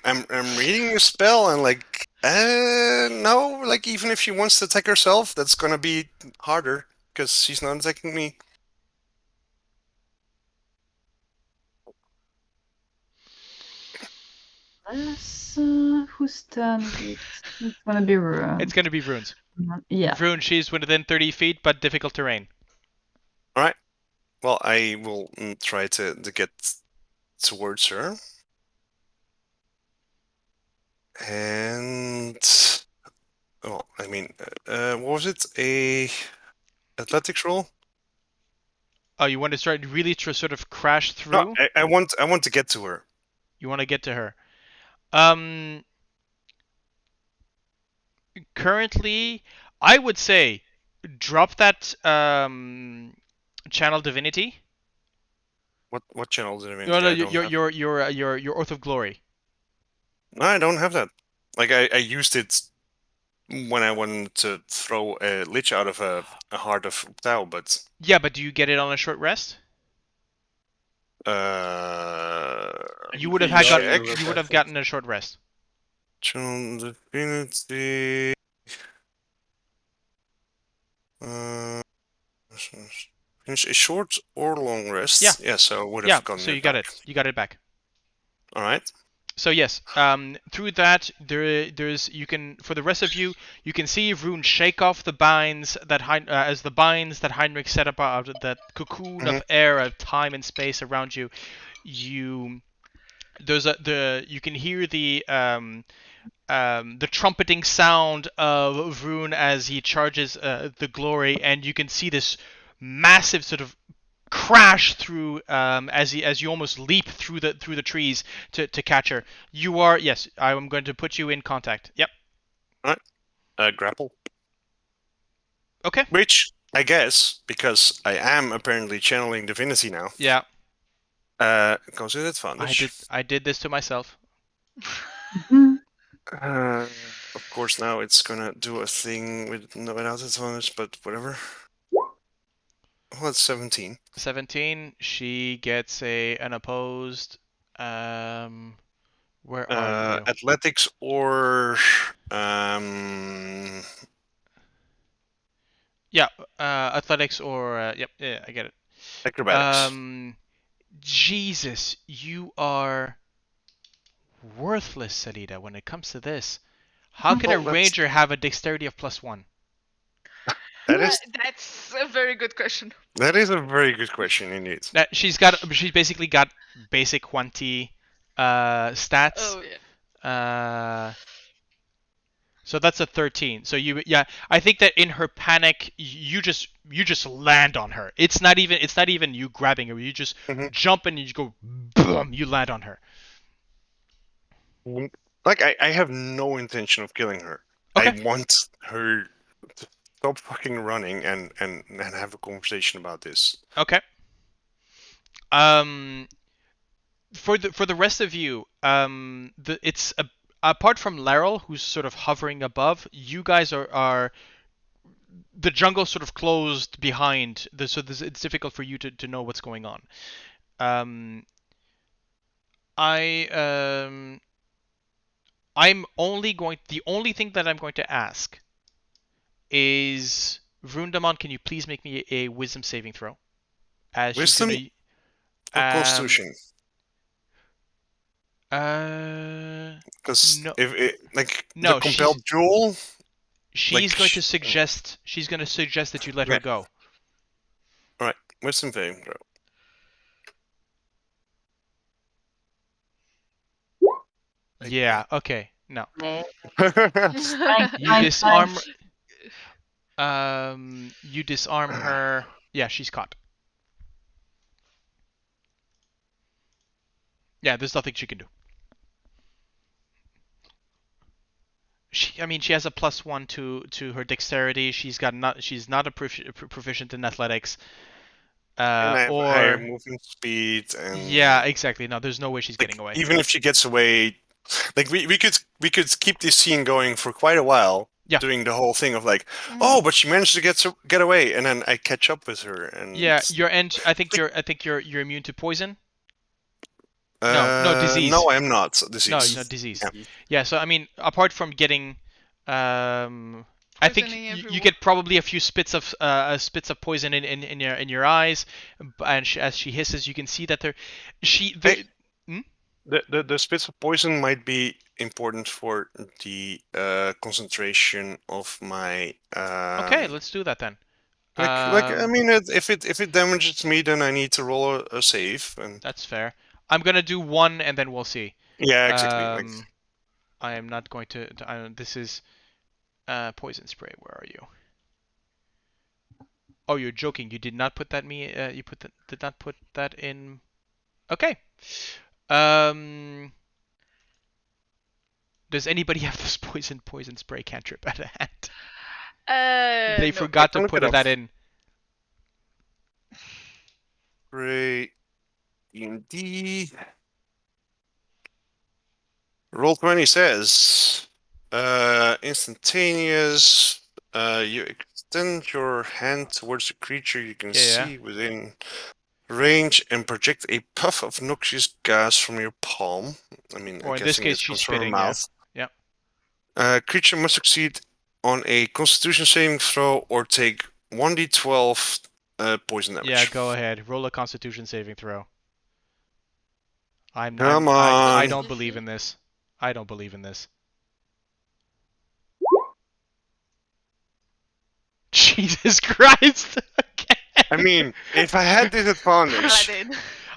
reading a spell and like no, like even if she wants to attack herself, that's gonna be harder because she's not attacking me. Whose turn is it? It's gonna be Vroon. It's gonna be Vroon's. Yeah. Vroon, she's within 30 feet, but difficult terrain. All right. Well, I will try to get towards her. And well, I mean, what was it? A athletics roll? Oh, you want to start really to sort of crash through? No, I want to get to her. You want to get to her. Currently, I would say drop that channel divinity. What channel divinity? No, your Oath of Glory. No, I don't have that. Like I used it when I wanted to throw a lich out of a Heart of Tau, but Yeah, but do you get it on a short rest? You would have had gotten. You would have gotten a short rest. Channel Divinity. Finish a short or long rest. Yeah. So I would have Yeah. gotten So it you got back. it. You got it back. All right. So yes, through that there's you can for the rest of you can see Vroon shake off the binds that as the binds that Heinrich set up out of that cocoon of air of time and space around you. You you can hear the trumpeting sound of Vroon as he charges the glory, and you can see this massive sort of crash through as you almost leap through the trees to catch her. You are yes. I'm going to put you in contact. Yep. All right. Grapple. Okay. Which I guess because I am apparently channeling divinity now. Yeah. Goes with advantage. I did this to myself. Of course, now it's gonna do a thing without advantage, but whatever. Well, it's 17. 17. She gets a unopposed. Where are you? Athletics or Yeah, athletics or yep, yeah, I get it. acrobatics. Jesus, you are worthless, Salida, when it comes to this. How can a ranger have a dexterity of +1? That's a very good question. That is a very good question indeed. She's basically got basic 20 stats. Oh yeah. So that's a 13. So I think that in her panic, you just land on her. It's not even you grabbing her. You just jump and you just go boom. You land on her. Like I have no intention of killing her. Okay. I want her to stop fucking running and have a conversation about this. Okay. For the rest of you, it's apart from Laryl, who's sort of hovering above, you guys are the jungle sort of closed behind, so it's difficult for you to know what's going on. The only thing that I'm going to ask is Vroondomon, can you please make me a wisdom saving throw? Wisdom or Constitution? Because if the compelled duel, she's going to suggest that you let her go. All right, wisdom saving throw. Yeah. Okay. No. You disarm. You disarm her. Yeah, she's caught. Yeah, there's nothing she can do. She has a +1 to her dexterity. She's not a proficient in athletics. And I have higher movement speed. And yeah, exactly. No, there's no way she's getting away. Even if she gets away, we could keep this scene going for quite a while. Yeah. Doing the whole thing of oh, but she managed to get away, and then I catch up with her. And yeah, I think you're immune to poison. No, disease. No, I am not. Disease. No, disease. Yeah. So apart from getting, I think you get probably a few spits of poison in your eyes, and as she hisses, you can see that the spits of poison might be important for the concentration of my. Okay, let's do that then. If it damages me, then I need to roll a save. And that's fair. I'm gonna do 1, and then we'll see. Yeah, exactly. I am not going to. This is poison spray. Where are you? Oh, you're joking. You did not put that did not put that in. Okay. Does anybody have this poison spray cantrip at hand? They forgot to put that in. Great. D&D. Roll 20 says Instantaneous. You extend your hand towards a creature you can see within range and project a puff of noxious gas from your palm. I mean, Or I'm in this guessing case, it she's comes from her spitting. mouth. Yeah. Creature must succeed on a Constitution saving throw or take 1d12 poison damage. Yeah, go ahead. Roll a Constitution saving throw. Come on. I don't believe in this. I don't believe in this. Jesus Christ! Okay. I mean, if I had disadvantage, Paladin.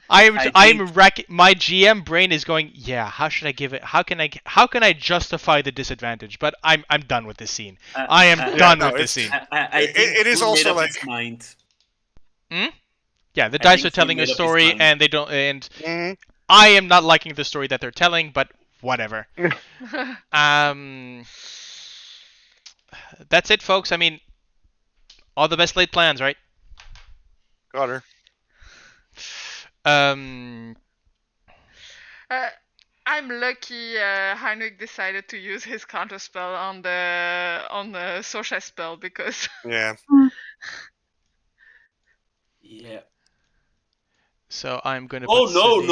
I'm wrecking. My GM brain is going. Yeah, how should I give it? How can I justify the disadvantage? But I'm done with this scene. I am done with this scene. I think it is Vroon also made up like his mind. Yeah, the dice are think telling he a made up his story, mind. and they don't. And I am not liking the story that they're telling, but whatever. That's it, folks. I mean, all the best laid plans, right? got her. I'm lucky Heinrich decided to use his counterspell on the Sorsha spell because Yeah. Yeah. So I'm gonna. Oh put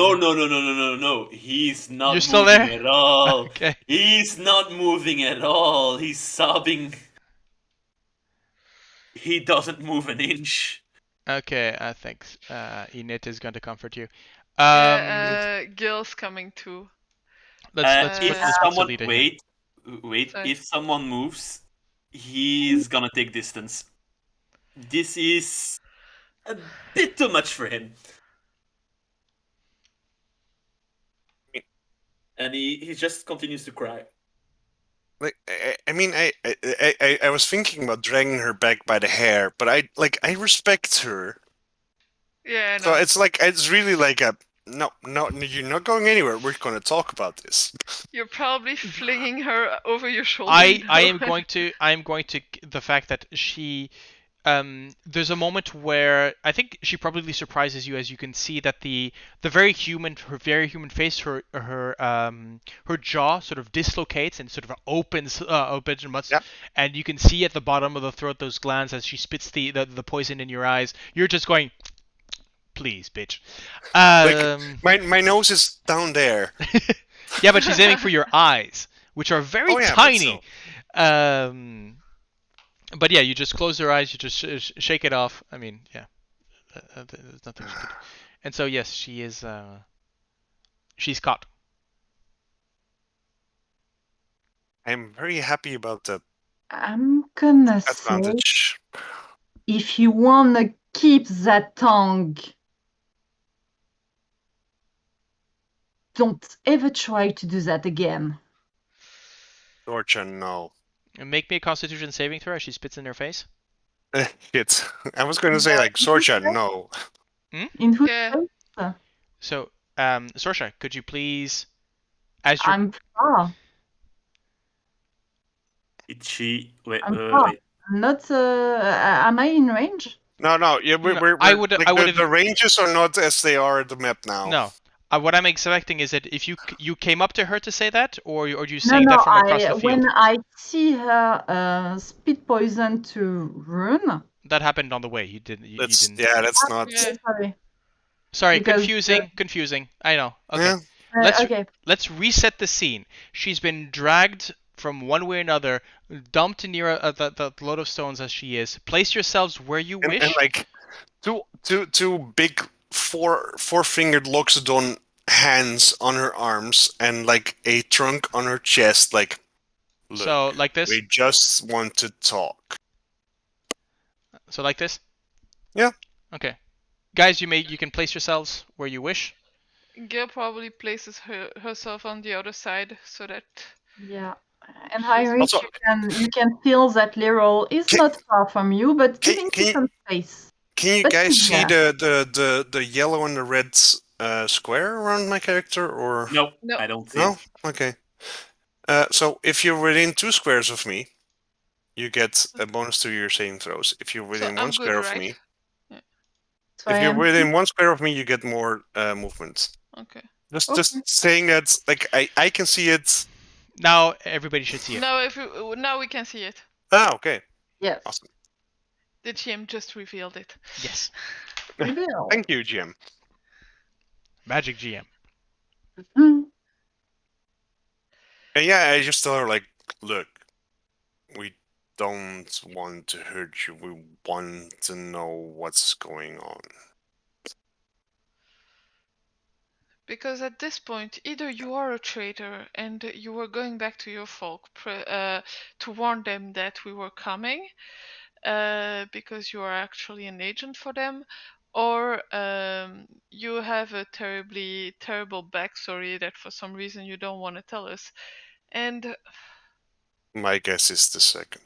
no! He's not You're still moving there? at all. Okay. He's not moving at all. He's sobbing. He doesn't move an inch. Okay, I think Enid is going to comfort you. Gale's coming too. Let's if put someone Salida here. wait. Sorry. If someone moves, he's gonna take distance. This is a bit too much for him. And he just continues to cry. Like I was thinking about dragging her back by the hair, but I respect her. Yeah, So it's like it's really like a no, you're not going anywhere. We're going to talk about this. You're probably flinging her over your shoulder. I am going to the fact that she there's a moment where I think she probably surprises you as you can see that her very human face, her jaw sort of dislocates and sort of opens much, and you can see at the bottom of the throat those glands as she spits the poison in your eyes. You're just going, please, bitch. My nose is down there. Yeah, but she's aiming for your eyes, which are very tiny. But yeah, you just close your eyes, you just shake it off. I mean, yeah, there's nothing she could do. And so yes, she is. She's caught. I'm very happy about the I'm gonna advantage. say, if you wanna keep that tongue, don't ever try to do that again. Sorsha, no. And make me a Constitution saving throw as she spits in her face. Shit. I was going to say like Sorsha, no. In whose Yeah. face? So, Sorsha, could you please, as you're... I'm far. Did she? Wait. I'm not. Am I in range? No. Yeah, we're I would the ranges are not as they are at the map now. No. What I'm expecting is that if you came up to her to say that, or are you saying that from across the field? When I see her spit poison to Vroon. That happened on the way. You didn't. That's not. Yeah. Sorry, confusing. I know. Okay. Yeah. Let's reset the scene. She's been dragged from one way or another, dumped near the load of stones as she is. Place yourselves where you wish. And like two big four-fingered Luxodon hands on her arms and like a trunk on her chest. Like, look, so like this. We just want to talk. So like this. Yeah. Okay. Guys, you can place yourselves where you wish. Gale probably places herself on the other side so that. Yeah, and Heinrich, you can feel that Leroy is not far from you, but giving you some space. Can you guys see the yellow and the red square around my character, or no? I don't see. No, okay. So if you're within 2 squares of me, you get a bonus to your saving throws. If you're within 1 square of me. If you're within 1 square of me, you get more movement. Okay. Just saying that, like I can see it. Now everybody should see it. Now we can see it. Ah, okay. Yes. Awesome. The GM just revealed it. Yes. Reveal. Thank you, GM. Magic GM. Mhm. And yeah, I just tell her, like, look, we don't want to hurt you. We want to know what's going on. Because at this point, either you are a traitor and you were going back to your folk to warn them that we were coming, because you are actually an agent for them, or you have a terrible backstory that for some reason you don't want to tell us. And My guess is the second.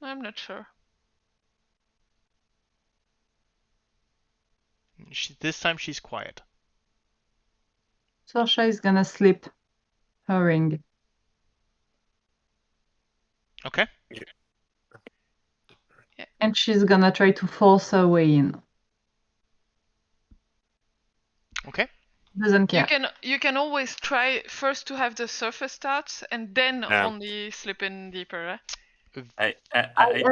I'm not sure. This time she's quiet. Sorsha is gonna slip her ring. Okay. Yeah. And she's gonna try to force her way in. Okay. Doesn't care. You can always try first to have the surface stats and then only slip in deeper. I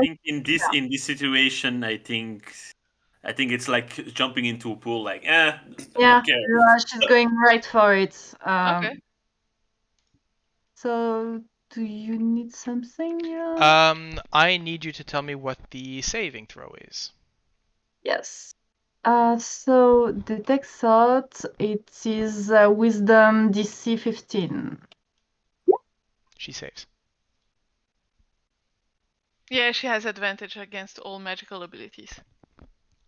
think in this situation, I think it's like jumping into a pool. Like, Yeah, okay. she's going right for it. Okay. So, do you need something? I need you to tell me what the saving throw is. Yes. So the text out, it is Wisdom DC 15. She saves. Yeah, she has advantage against all magical abilities.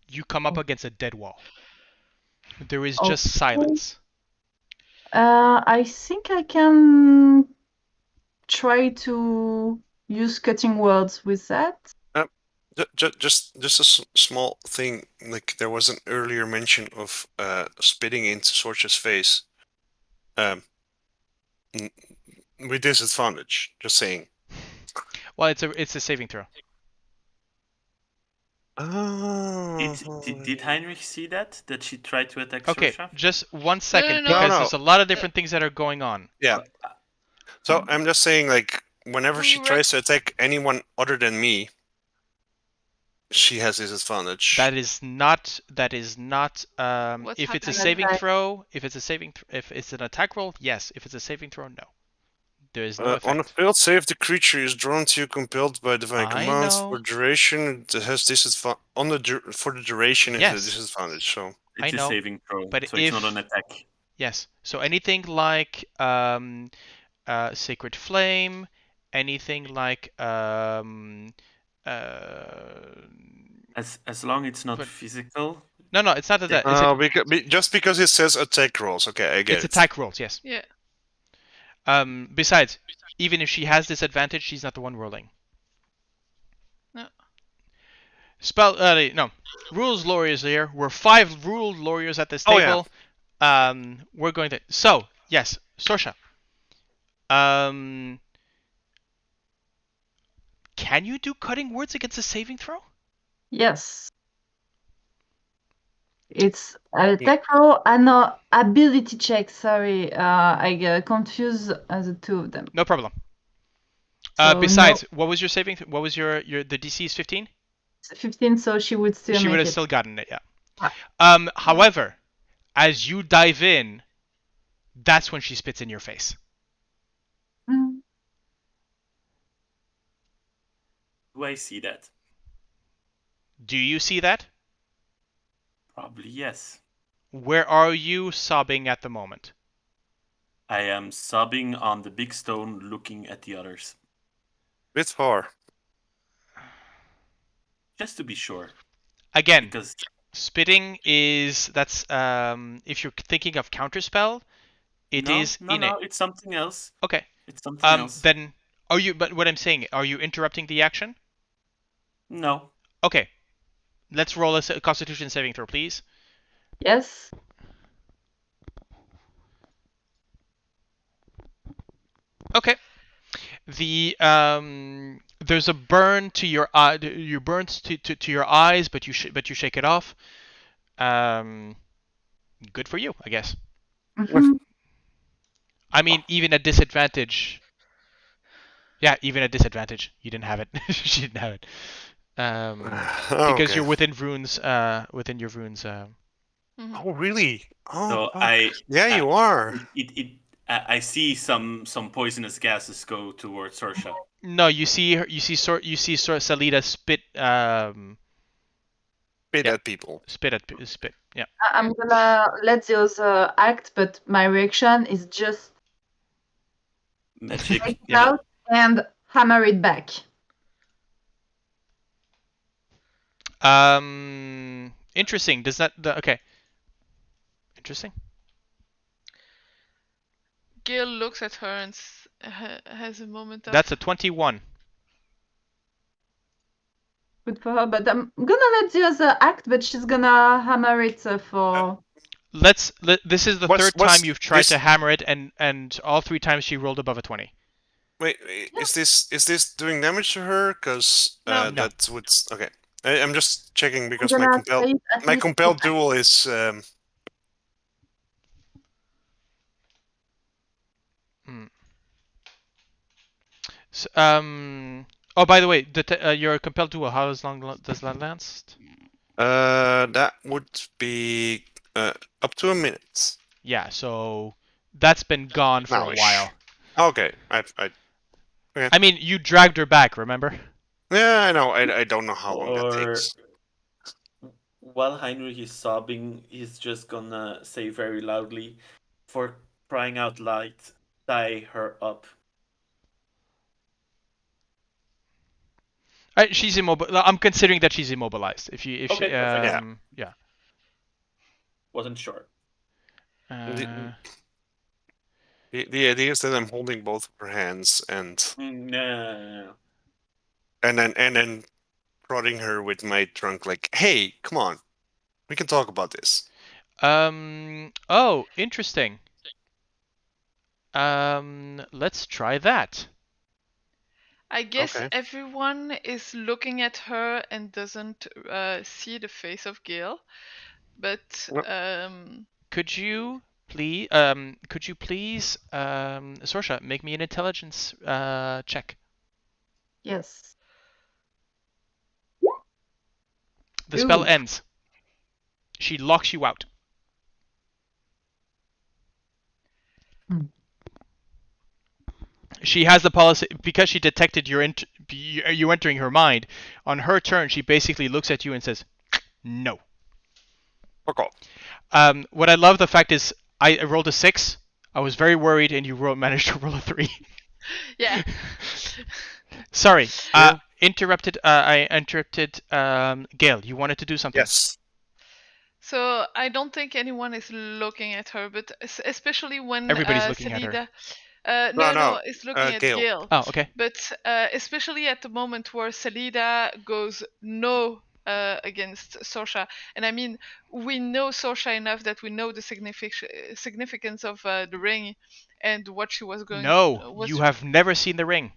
You come up against a dead wall. There is just silence. I think I can try to use cutting words with that. Just a small thing. Like, there was an earlier mention of spitting into Sorsha's face. With disadvantage. Just saying. Well, it's a saving throw. Oh. Did Heinrich see that she tried to attack Okay, Sorsha? just 1 second, No. because there's a lot of different things that are going on. Yeah. So I'm just saying, like, whenever she tries to attack anyone other than me, she has disadvantage. That is not. If it's a saving throw, if it's an attack roll, yes. If it's a saving throw, no. There is no effect. On a failed save, the creature is drawn to you, compelled by divine command. know. For duration, it has disadvantage. For the duration, Yes. it has disadvantage. So It's a saving throw, but so it's not an attack. Yes. So anything like Sacred Flame, anything like As long as it's not physical. No, it's not that. Just because it says attack rolls. Okay, I get it. It's attack rolls, yes. Yeah. Besides, even if she has disadvantage, she's not the one rolling. No. No. Rules lawyers here. We're 5 rule lawyers at this table. Yeah. We're going to. So, yes, Sorsha. Can you do cutting words against a saving throw? Yes. It's attack roll and ability check. Sorry, I confuse the two of them. No problem. Besides, what was your saving? What was your the DC is 15? 15, so she would still. She would have still gotten it, yeah. However, as you dive in, that's when she spits in your face. Do I see that? Do you see that? Probably yes. Where are you sobbing at the moment? I am sobbing on the big stone, looking at the others. Bit far. Just to be sure. Again, because spitting is if you're thinking of counterspell, it is innate. No, it's something else. Okay. It's something else. Then are you? But what I'm saying, are you interrupting the action? No. Okay. Let's roll a Constitution saving throw, please. Yes. Okay. The there's a burn to your eye. You burns to your eyes, but you shake it off. Good for you, I guess. I mean, even at disadvantage. Yeah, even at disadvantage, you didn't have it. She didn't have it. Because Okay. you're within runes. Within your runes. Oh, really? Oh, So fuck. Yeah, you are. I see some poisonous gases go towards Sorsha. No, you see her. You see Salida spit. Spit Yeah. at people. Spit. Yeah. I'm gonna let the other act, but my reaction is just Magic. take it Yeah. out and hammer it back. Interesting. Does that? Okay. Interesting. Gale looks at her and has a moment of. That's a 21. Good for her, but I'm gonna let the other act, but she's gonna hammer it for. This is the third what's time you've tried this- to hammer it, and all 3 times she rolled above a 20. Wait, is this doing damage to her? Because No. that's what's okay. I'm just checking because I'm my gonna compelled say it at my least compelled two times. duel is So, oh, by the way, your compelled duel. How long does that last? that would be up to a minute. Yeah, so that's been gone for a Now-ish. while. Okay, I mean, you dragged her back, remember? yeah, I know. I don't know how long that takes. While Heinrich is sobbing, he's just gonna say very loudly, "For crying out loud, tie her up." She's immobile. I'm considering that she's immobilized. If Okay, she, perfect. yeah. Wasn't sure. The idea is that I'm holding both of her hands and No. then prodding her with my trunk, like, "Hey, come on, we can talk about this." Oh, interesting. Let's try that. I guess Okay. everyone is looking at her and doesn't see the face of Gale, but Yep. Could you please, Sorsha, make me an intelligence check? Yes. The spell Ooh. ends. She locks you out. She has the policy because she detected you entering her mind. On her turn, she basically looks at you and says, "No." Fuck off. What I love the fact is I rolled a 6. I was very worried, and you managed to roll a 3. yeah. Sorry. Yeah. Interrupted. I interrupted. Gale, you wanted to do something. Yes. So I don't think anyone is looking at her, but especially when Everybody's looking at her. Selida. No, No, it's looking at Gale. Gale. Oh, okay. But especially at the moment where Selida goes no against Sorsha, and I mean, we know Sorsha enough that we know the significance of the ring and what she was going. No, you have never seen the ring.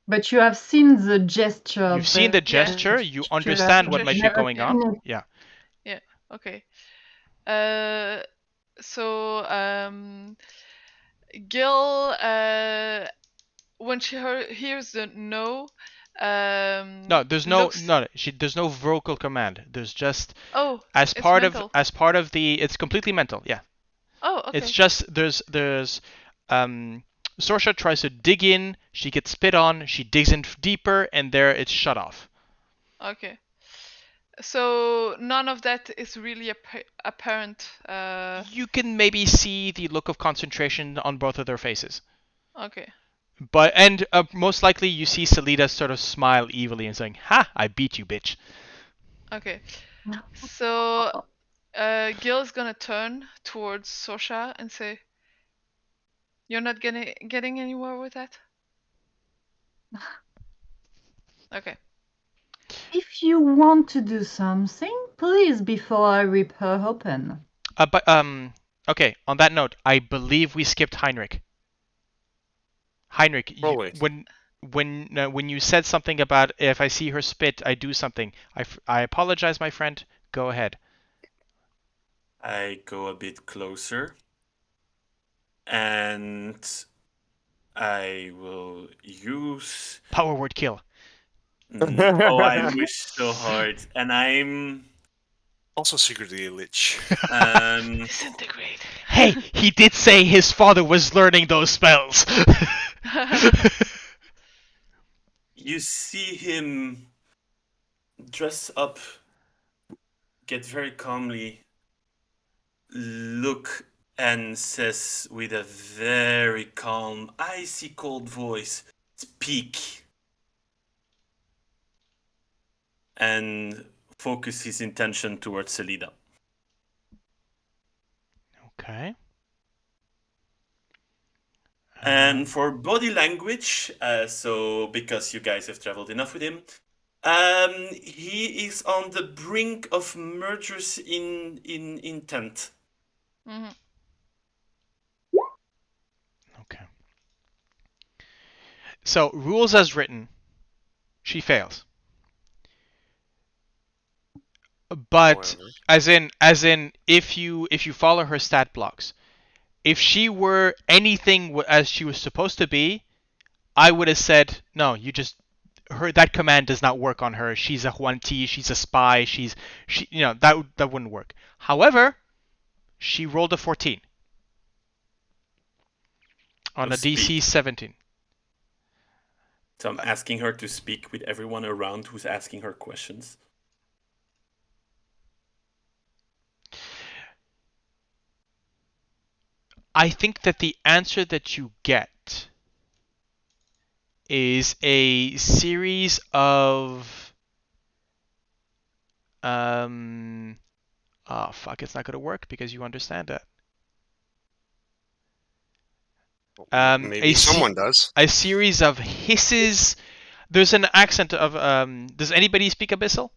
But you have seen the gesture. You've seen the gesture. You understand what might be going on. Yeah. Yeah. Okay. So Gil, when she hears the no, No, there's no there's no vocal command. There's just as part of the it's completely mental. Yeah. Oh, okay. It's just there's Sorsha tries to dig in, she gets spit on, she digs in deeper, and there it's shut off. Okay. So none of that is really apparent. You can maybe see the look of concentration on both of their faces. Okay. But most likely you see Selida sort of smile evilly and saying, "Ha! I beat you, bitch." Okay. So Gil's gonna turn towards Sorsha and say, "You're not getting anywhere with that." Okay. If you want to do something, please before I rip her open. Okay. On that note, I believe we skipped Heinrich. Heinrich, when you said something about if I see her spit, I do something. I apologize, my friend. Go ahead. I go a bit closer. And I will use Power word kill. Oh, I wish so hard. And I'm also secretly a lich. Disintegrate. Hey, he did say his father was learning those spells. You see him dress up, get very calmly, look, and says with a very calm, icy cold voice, "Speak." And focus his intention towards Selida. Okay. And for body language, so because you guys have traveled enough with him, he is on the brink of murderous intent. Mm-hmm. Okay. So rules as written, she fails. But However. as in if you follow her stat blocks, if she were anything as she was supposed to be, I would have said no. You just that command does not work on her. She's a Huanti. She's a spy. She that wouldn't work. However, she rolled a 14 on a DC 17. So I'm asking her to speak with everyone around who's asking her questions. I think that the answer that you get is a series of oh fuck, it's not gonna work because you understand that. Maybe someone does. A series of hisses. There's an accent of does anybody speak Abyssal?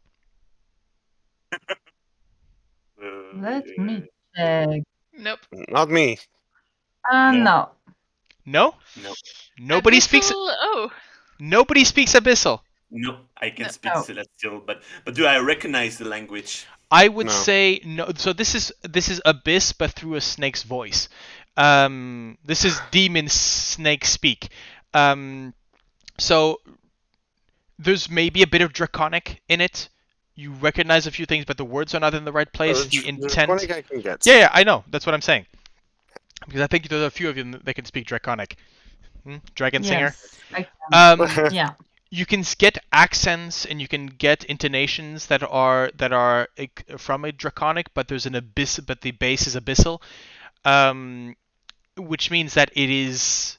Let me check. Nope. Not me. No. No? No. Nobody Abyssal, speaks. Oh. Nobody speaks Abyssal. No, I can No. speak Celestial, but do I recognize the language? I would No. say no. So this is Abyss, but through a snake's voice. This is demon snake speak. So there's maybe a bit of draconic in it. You recognize a few things, but the words are not in the right place. The intent. Draconic I can get. Yeah, I know. That's what I'm saying. Because I think there's a few of you that can speak draconic. Dragonsinger. Yes, I can. Yeah. You can get accents and you can get intonations that are from a draconic, but there's an abyss, but the base is abyssal, which means that it is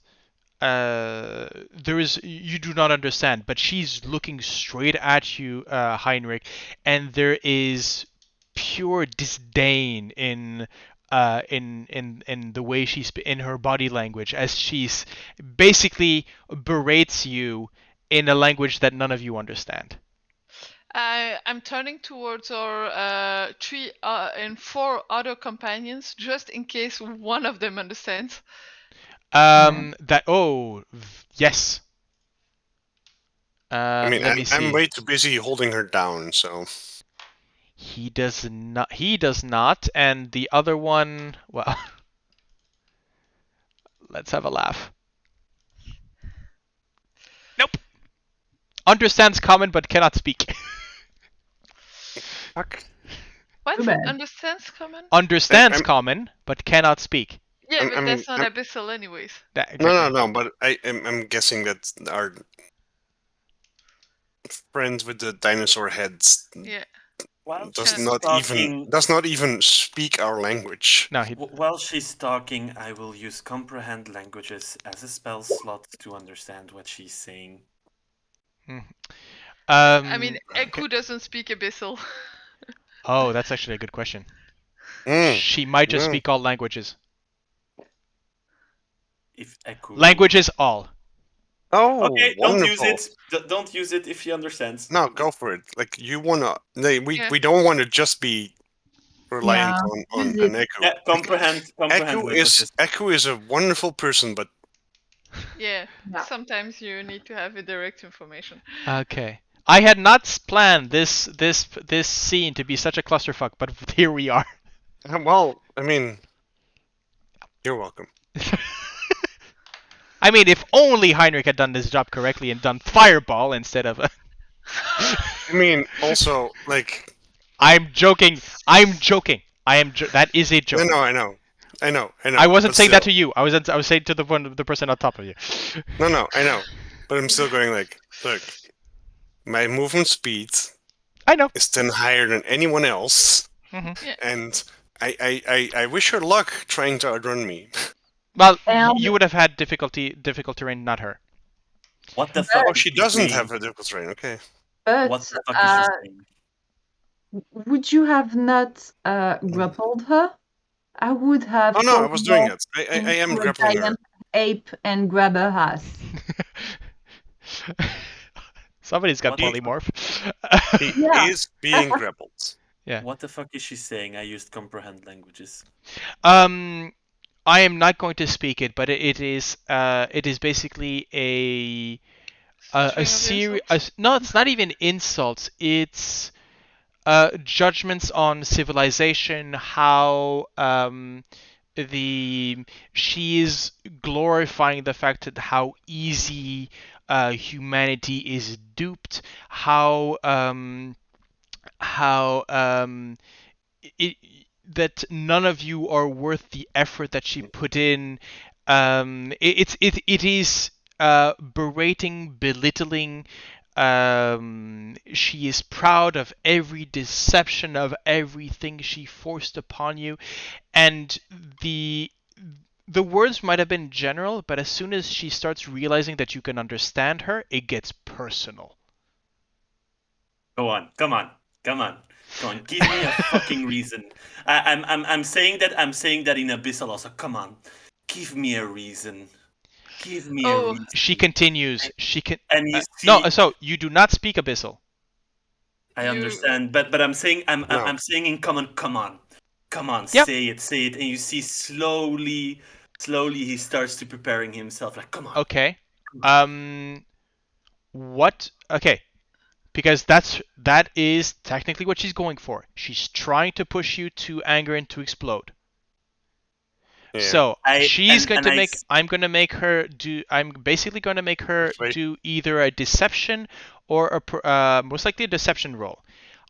you do not understand. But she's looking straight at you, Heinrich, and there is pure disdain in the way she's in her body language as she's basically berates you in a language that none of you understand. I'm turning towards our 3 and 4 other companions just in case one of them understands. Yes. I mean, let me see. I'm way too busy holding her down, so. He does not, and the other one, well, let's have a laugh. Nope. Understands common but cannot speak. Fuck. What? Understands common? Understands common but cannot speak. Yeah, but that's not abyssal anyways. No, but I'm guessing that our friends with the dinosaur heads does not even speak our language. No, While she's talking, I will use comprehend languages as a spell slot to understand what she's saying. I mean, Eku doesn't speak abyssal. Oh, that's actually a good question. She might just speak all languages. If Eku... Languages all. Oh, okay, wonderful. Don't use it. Don't use it if she understands. No, go for it. Like you wanna, we don't want to just be reliant on an Eku. Yeah, comprehend. Eku is a wonderful person, but yeah, sometimes you need to have a direct information. Okay. I had not planned this scene to be such a clusterfuck, but here we are. Well, I mean, you're welcome. I mean, if only Heinrich had done this job correctly and done Fireball instead of. I mean, also, like. I'm joking. I'm joking. That is a joke. I know. I wasn't but saying still. that to you. I was saying to the person on top of you. No, I know. But I'm still going like, look, my movement speed I know. is 10 higher than anyone else. Mm-hmm. Yeah. And I wish her luck trying to outrun me. Well, And- you would have had difficult terrain, not her. What the fuck? Oh, is she she doesn't saying? have a difficult terrain, okay. But What the fuck is she saying? would you have not grappled her? I would have. Oh no, I was doing fallen it. I am into a grappling her. giant ape and grab her ass. Somebody's got What the polymorph. He Yeah. is being grappled. Yeah. What the fuck is she saying? I used comprehend languages. I am not going to speak it, but it is basically a String of series. No, it's not even insults. It's judgments on civilization. How she is glorifying the fact that how easy humanity is duped. It, that none of you are worth the effort that she put in. It is berating, belittling. She is proud of every deception, of everything she forced upon you, and the words might have been general, but as soon as she starts realizing that you can understand her, it gets personal. Go on, come on. Give me a fucking reason. I'm saying that. I'm saying that in Abyssal also. Come on, give me a reason. Give me a reason. She continues. She can. And you see, no, so you do not speak Abyssal. I understand, but I'm saying No. I'm saying in common. Come on, Yep. say it, and you see slowly he starts to preparing himself. Like, come on. Okay. What? Okay. Because that is technically what she's going for. She's trying to push you to anger and to explode. Yeah. So she's going to make. I'm basically going to make her do either a deception or most likely a deception roll.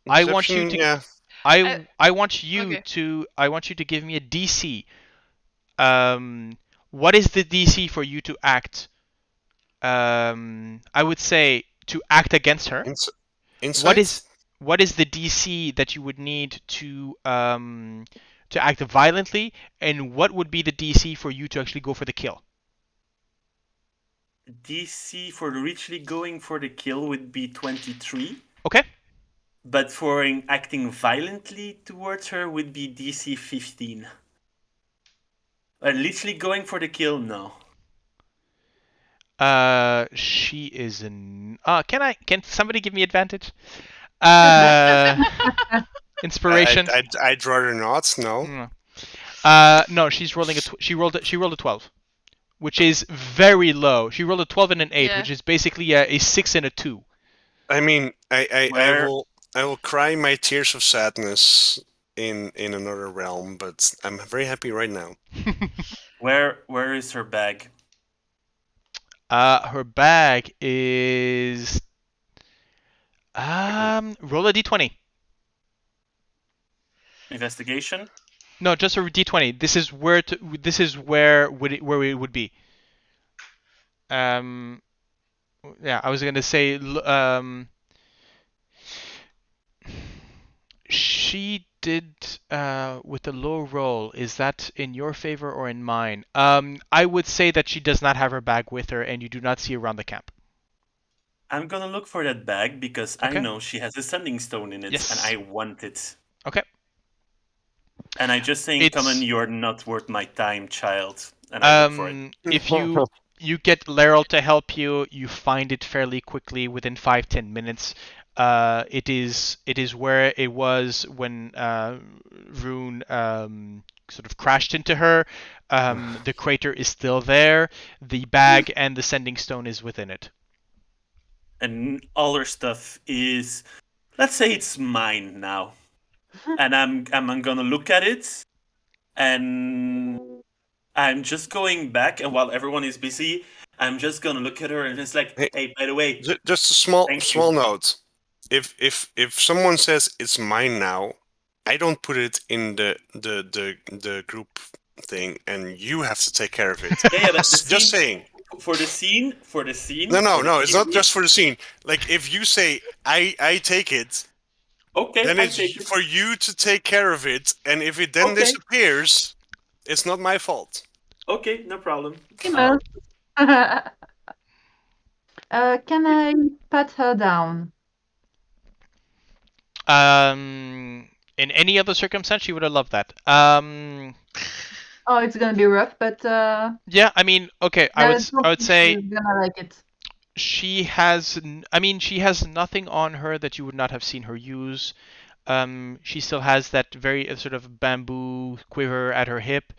I want you to. Yeah. I want you Okay. to give me a DC. What is the DC for you to act? I would say to act against her. Insight? What is the DC that you would need to act violently, and what would be the DC for you to actually go for the kill? DC for literally going for the kill would be 23. Okay. But for acting violently towards her would be DC 15. Literally going for the kill, no. She is an. Can somebody give me advantage? Inspiration. I'd rather not. No. No. She's rolling she rolled a 12, which is very low. She rolled a 12 and an 8, which is basically a 6 and a 2. I mean, I will cry my tears of sadness in another realm, but I'm very happy right now. Where is her bag? Her bag is roll a d20. Investigation? No, just a d20. This is where it would be. Yeah, I was gonna say she did with the low roll. Is that in your favor or in mine? I would say that she does not have her bag with her, and you do not see her around the camp. I'm gonna look for that bag because I know she has a sending stone in it, Yes. and I want it. Okay. And I just think, come on, you're not worth my time, child. And I look for it. If you get Laryl to help you, you find it fairly quickly within 5-10 minutes. It is where it was when Vroon sort of crashed into her. The crater is still there. The bag and the sending stone is within it. And all her stuff is, let's say it's mine now. And I'm gonna look at it, and I'm just going back, and while everyone is busy, I'm just gonna look at her and just like, hey, by the way, just a small thank you. note. If someone says it's mine now, I don't put it in the group thing, and you have to take care of it. Yeah, but Just saying. For the scene. No, it's not just for the scene. Like if you say I take it, Okay, then I it's take it. for you to take care of it, and if it then disappears, it's not my fault. Okay, no problem. Can I pat her down? In any other circumstance, she would have loved that. Oh, it's gonna be rough, but yeah, I mean, okay, I would say she's gonna like it. she has nothing on her that you would not have seen her use. She still has that very sort of bamboo quiver at her hip.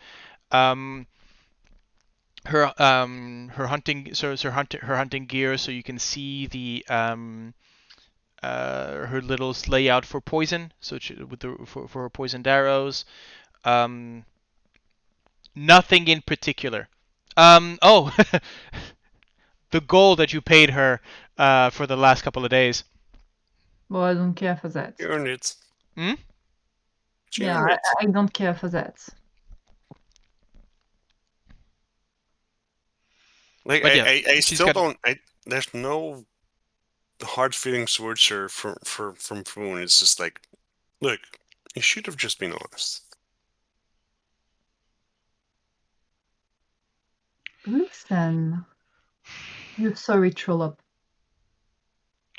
Her hunting gear, so you can see the her little layout for poison, so for her poisoned arrows. Nothing in particular. Oh, the gold that you paid her for the last couple of days. Well, I don't care for that. You earned it. Hmm? Yeah, I don't care for that. Like But yeah, I still don't. There's no hard feelings towards her from Vroon. It's just like, look, you should have just been honest. Listen, you sorry trollop.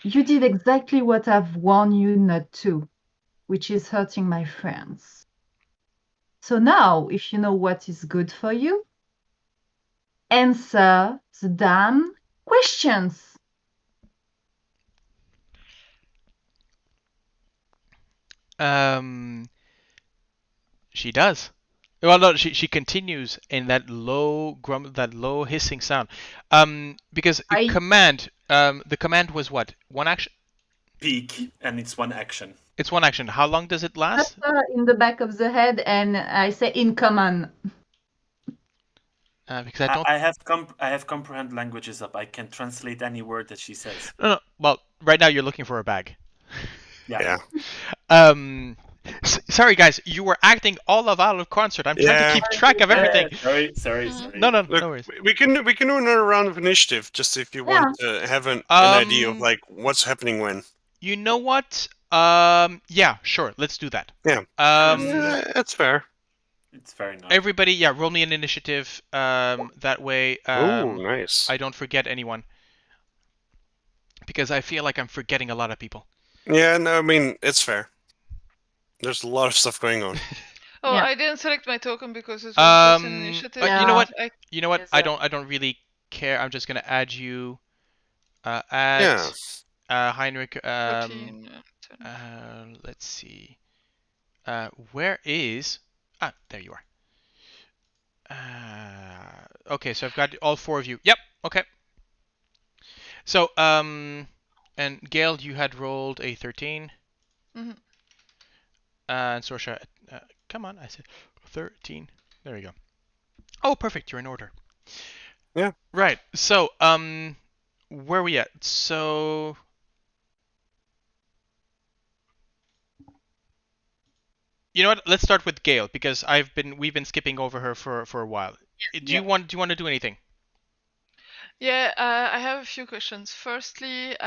You did exactly what I've warned you not to, which is hurting my friends. So now, if you know what is good for you, answer the damn questions. She does. Well, no, she continues in that low hissing sound. Because the command was what? One action? Peek, and it's one action. It's one action. How long does it last? In the back of the head, and I say in command. Because I don't. I have comprehend languages up. I can translate any word that she says. No. Well, right now you're looking for a bag. Yeah. Sorry, guys. You were acting all out of concert. I'm trying to keep track of everything. Sorry. No Look, worries. We can do another round of initiative, just if you want to have an idea of like what's happening when. You know what? Yeah, sure. Let's do that. Yeah. That's fair. It's very nice. Everybody, roll me an initiative. That way, nice. I don't forget anyone. Because I feel like I'm forgetting a lot of people. Yeah, no, I mean it's fair. There's a lot of stuff going on. Oh, I didn't select my token because it was just an initiative. You know what? Yes, I don't really care. I'm just gonna add you. Add Heinrich. 14, Let's see. Where is? There you are. Okay, so I've got all four of you. Yep. Okay. So and Gale, you had rolled a 13. Mm-hmm. And Sorsha, come on, I said 13. There we go. Oh, perfect. You're in order. Yeah. Right. So where are we at? So. You know what? Let's start with Gale because we've been skipping over her for a while. Do you want to do anything? Yeah, I have a few questions. Firstly,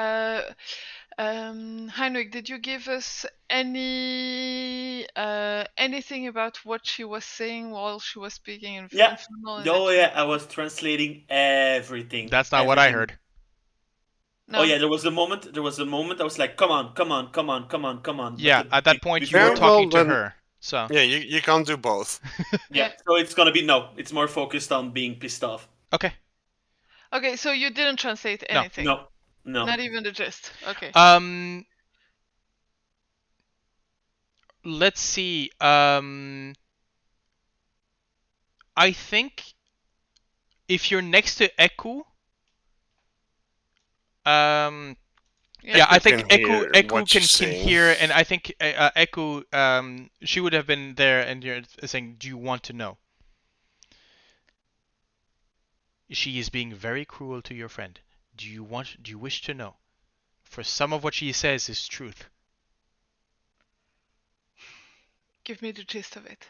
Heinrich, did you give us anything about what she was saying while she was speaking in Vroondomon? I was translating everything. That's not what I heard. No. Oh yeah, there was a moment I was like, come on. Yeah, at that point you were talking to her. So yeah, you can't do both. Yeah, so it's gonna be no. It's more focused on being pissed off. Okay. Okay, so you didn't translate anything. No. Not even the gist. Okay. Let's see. I think if you're next to Eku, I think Eku can hear, and I think Eku, she would have been there, and you're saying, "Do you want to know?" She is being very cruel to your friend. Do you wish to know? For some of what she says is truth. Give me the gist of it.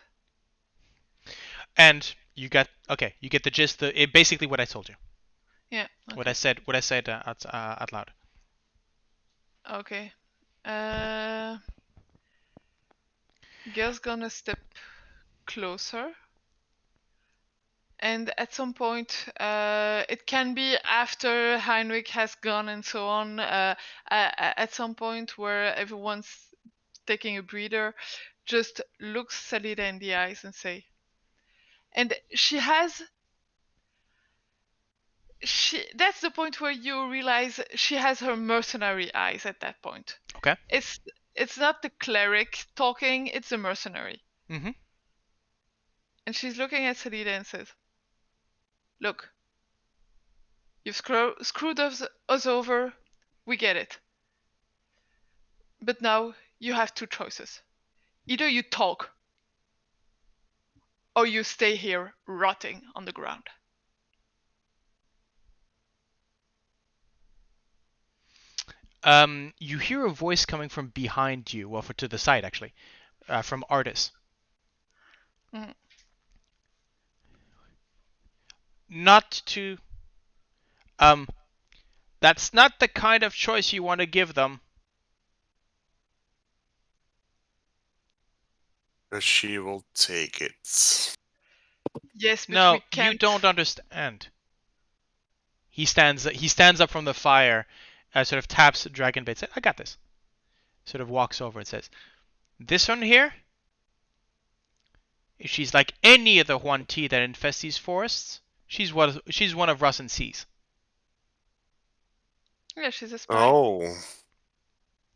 And you get the gist. Basically what I told you. Yeah. Okay. What I said out loud. Okay. Gale's gonna step closer. And at some point, it can be after Heinrich has gone and so on, at some point where everyone's taking a breather, just looks Salida in the eyes and say, and that's the point where you realize she has her mercenary eyes at that point. Okay. It's not the cleric talking, it's the mercenary. Mm-hmm. And she's looking at Salida and says, look, you've screwed us over, we get it. But now you have two choices. Either you talk, or you stay here rotting on the ground. You hear a voice coming from behind you, well, to the side actually, from Artis. Mm. Not to. That's not the kind of choice you want to give them. But she will take it. Yes, but No, we can't. you don't understand. He stands up from the fire, sort of taps Dragonbait, says, I got this. Sort of walks over and says, this one here, she's like any other Huan Ti that infests these forests. She's one of Russ and C's. Yeah, she's a spy. Oh.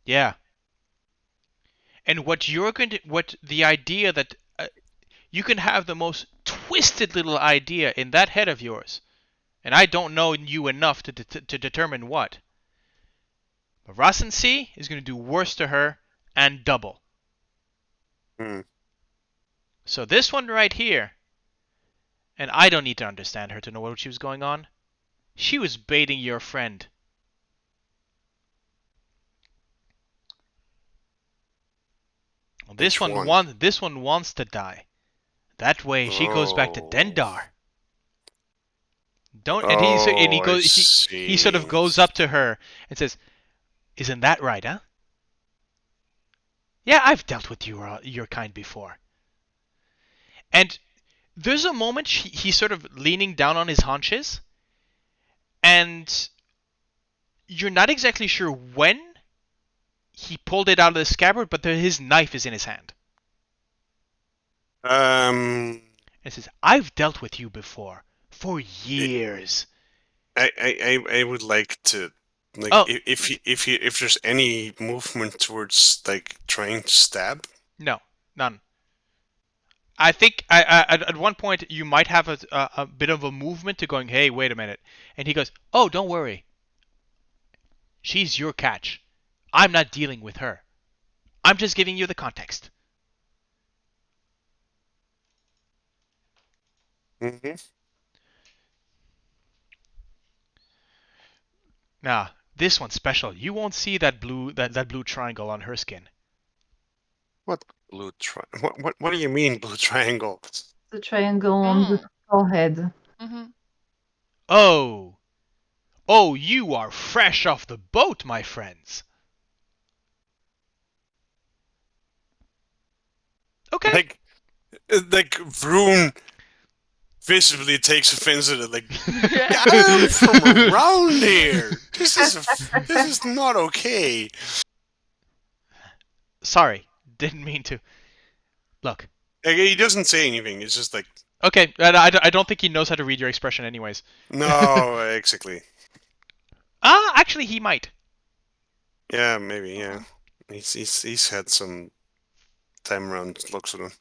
Yeah. And what the idea that you can have the most twisted little idea in that head of yours, and I don't know you enough to determine what. But Russ and C is going to do worse to her and double. Hmm. So this one right here, and I don't need to understand her to know what she was going on. She was baiting your friend. Well, this one wants to die. That way she goes back to Dendar. He sort of goes up to her and says, "Isn't that right, huh? Yeah, I've dealt with your kind before." And there's a moment he's sort of leaning down on his haunches, and you're not exactly sure when he pulled it out of the scabbard, but his knife is in his hand. And says, "I've dealt with you before for years." I would like to, like, if there's any movement towards like trying to stab. No, none. I think at one point you might have a bit of a movement to going, hey, wait a minute. And he goes, oh, don't worry. She's your catch. I'm not dealing with her. I'm just giving you the context. Mm-hmm. Nah, this one's special. You won't see that blue triangle on her skin. What blue triangle? What do you mean blue triangle? The triangle on the forehead. Mm-hmm. Oh, you are fresh off the boat, my friends. Okay. Like Vroon visibly takes offense at it. Like, I'm from around here. This is not okay. Sorry, didn't mean to. Look. He doesn't say anything. It's just like. Okay, I don't think he knows how to read your expression, anyways. No, exactly. Actually, he might. Yeah, maybe. Yeah, he's had some time around Luxodon.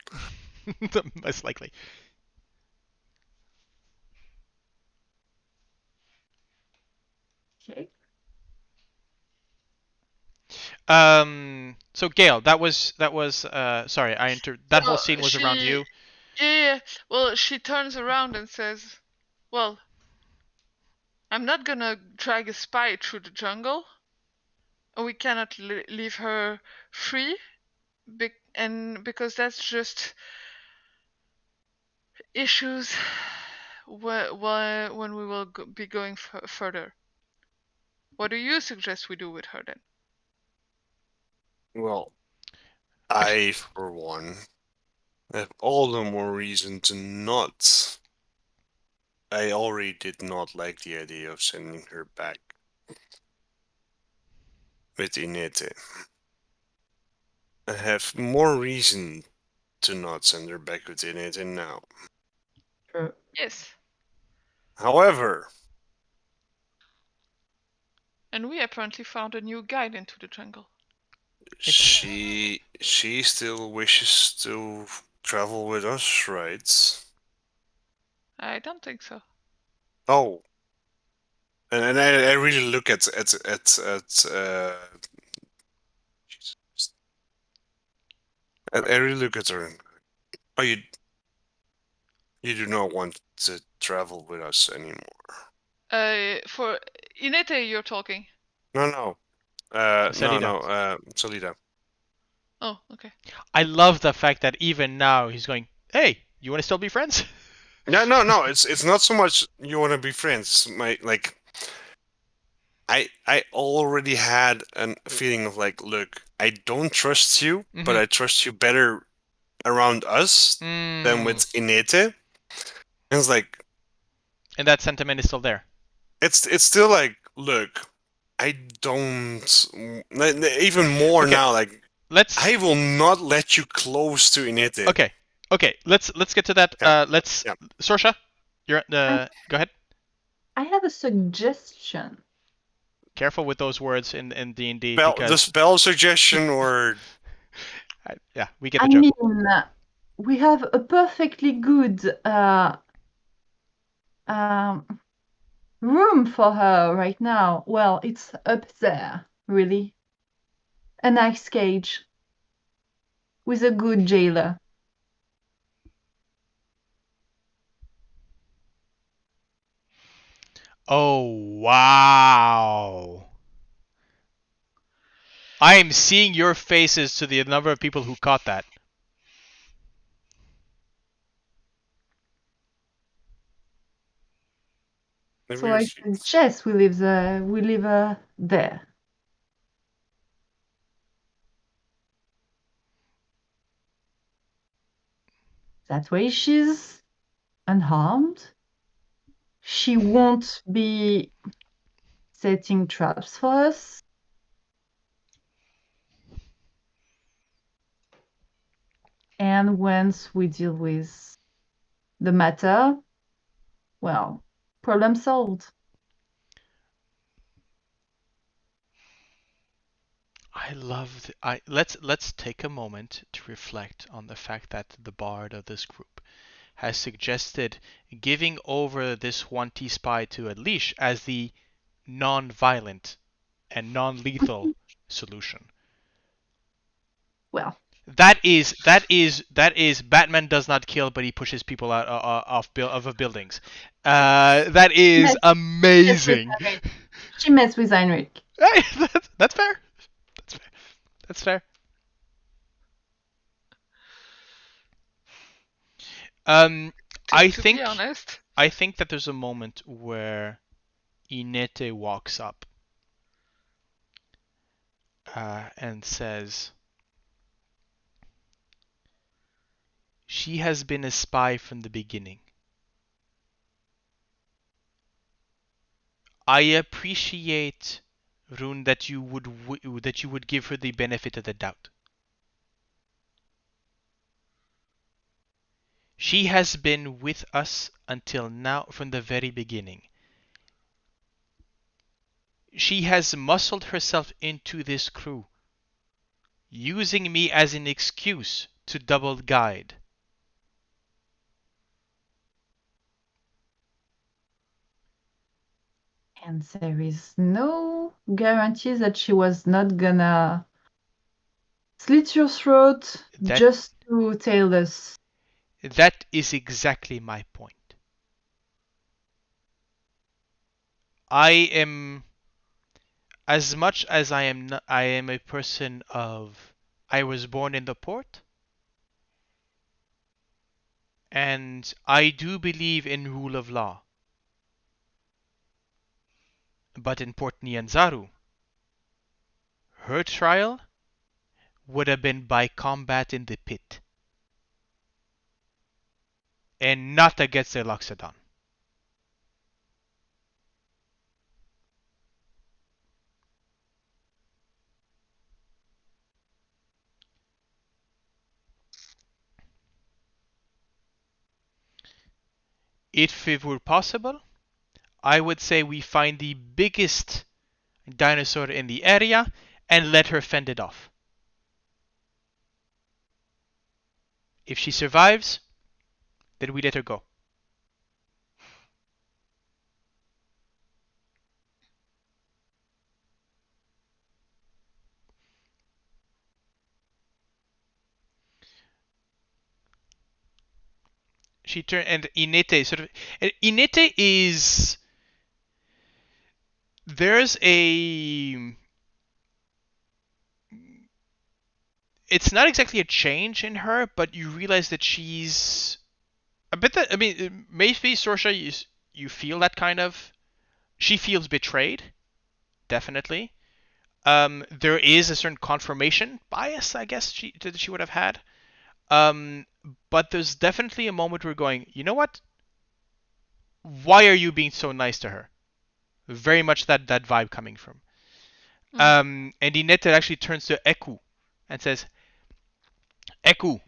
Most likely. Okay. So Gale, that was sorry, I entered that whole scene was around you. Yeah. Well, she turns around and says, "Well, I'm not gonna drag a spy through the jungle. We cannot leave her free, and because that's just issues when we will be going further. What do you suggest we do with her then? Well, I, for one, have all the more reason to not. I already did not like the idea of sending her back with Inete. I have more reason to not send her back with Inete now. True. Yes. However, and we apparently found a new guide into the jungle. she still wishes to travel with us, right? I don't think so. Oh, and I really look at Jesus. I really look at her. Oh, you do not want to travel with us anymore. For Inete, you're talking. No. Salida. Oh, okay. I love the fact that even now he's going, hey, you want to still be friends? No. It's not so much you want to be friends. I already had a feeling of like, look, I don't trust you, but I trust you better around us than with Inete. And it's like, and that sentiment is still there. It's still like, look, I don't even more now. Like, I will not let you close to Inete. Okay. Let's get to that. Sorsha, you're go ahead. I have a suggestion. Careful with those words in D&D. The spell suggestion or... yeah, we get the joke. I mean, we have a perfectly good room for her right now. Well, it's up there, really. A nice cage with a good jailer. Oh, wow. I am seeing your faces to the number of people who caught that. So I suggest we leave her there. That way she's unharmed. She won't be setting traps for us. And once we deal with the matter, well, problem solved. I love. Let's take a moment to reflect on the fact that the bard of this group has suggested giving over this one T-spy to Unleash as the non-violent and non-lethal solution. Well, that is Batman does not kill, but he pushes people out of buildings. That is amazing. She messed with Heinrich. That's fair. That's fair. I think that there's a moment where Inete walks up and says, "She has been a spy from the beginning. I appreciate, Rune, that you would give her the benefit of the doubt. She has been with us until now from the very beginning. She has muscled herself into this crew, using me as an excuse to double guide. And there is no guarantee that she was not gonna slit your throat just to tail us. That is exactly my point. I am, as much as I am a person of, I was born in the port, and I do believe in rule of law. But in Port Nyanzaru, her trial would have been by combat in the pit, and not against the Luxodon. If it were possible, I would say we find the biggest dinosaur in the area and let her fend it off. If she survives, then we let her go. She turned, and Inete sort of. Inete is. There's a. It's not exactly a change in her, but you realize that she's a bit. That I mean, maybe Sorsha, you feel that kind of. She feels betrayed, definitely. There is a certain confirmation bias, I guess that she would have had. But there's definitely a moment where we're going, you know what? Why are you being so nice to her? Very much that vibe coming from. And Inete actually turns to Eku and says, Eku,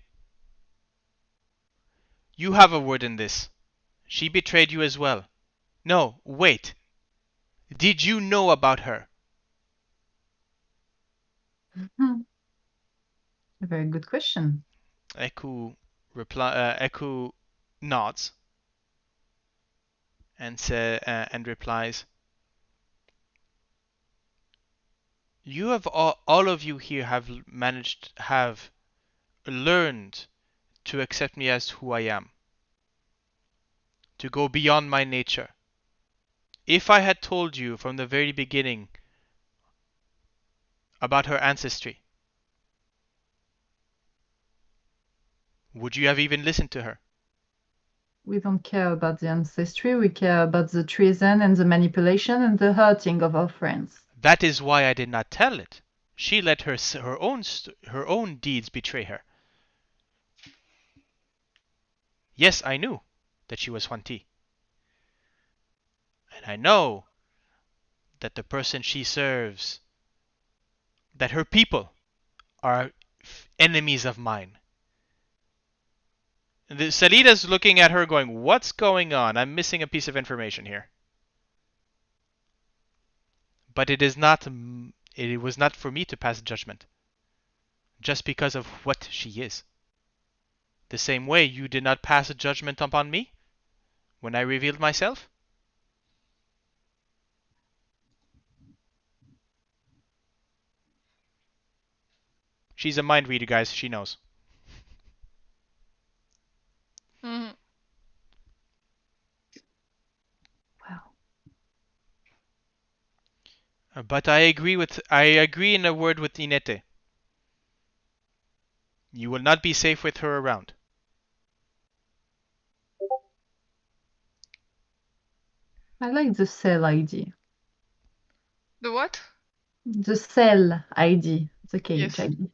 you have a word in this. She betrayed you as well. No, wait. Did you know about her? A very good question. Eku nods and replies, you have all of you here have learned to accept me as who I am, to go beyond my nature. If I had told you from the very beginning about her ancestry, would you have even listened to her? We don't care about the ancestry, we care about the treason and the manipulation and the hurting of our friends. That is why I did not tell it. She let her own deeds betray her. Yes, I knew that she was Huanti. And I know that the person she serves, that her people are enemies of mine. Salida's looking at her going, what's going on? I'm missing a piece of information here. But it was not for me to pass judgment. Just because of what she is. The same way you did not pass a judgment upon me when I revealed myself. She's a mind reader, guys. She knows. Mm-hmm. Wow. But I agree in a word with Inete. You will not be safe with her around. I like the cell ID. The what? The cell ID. The cage Yes. ID.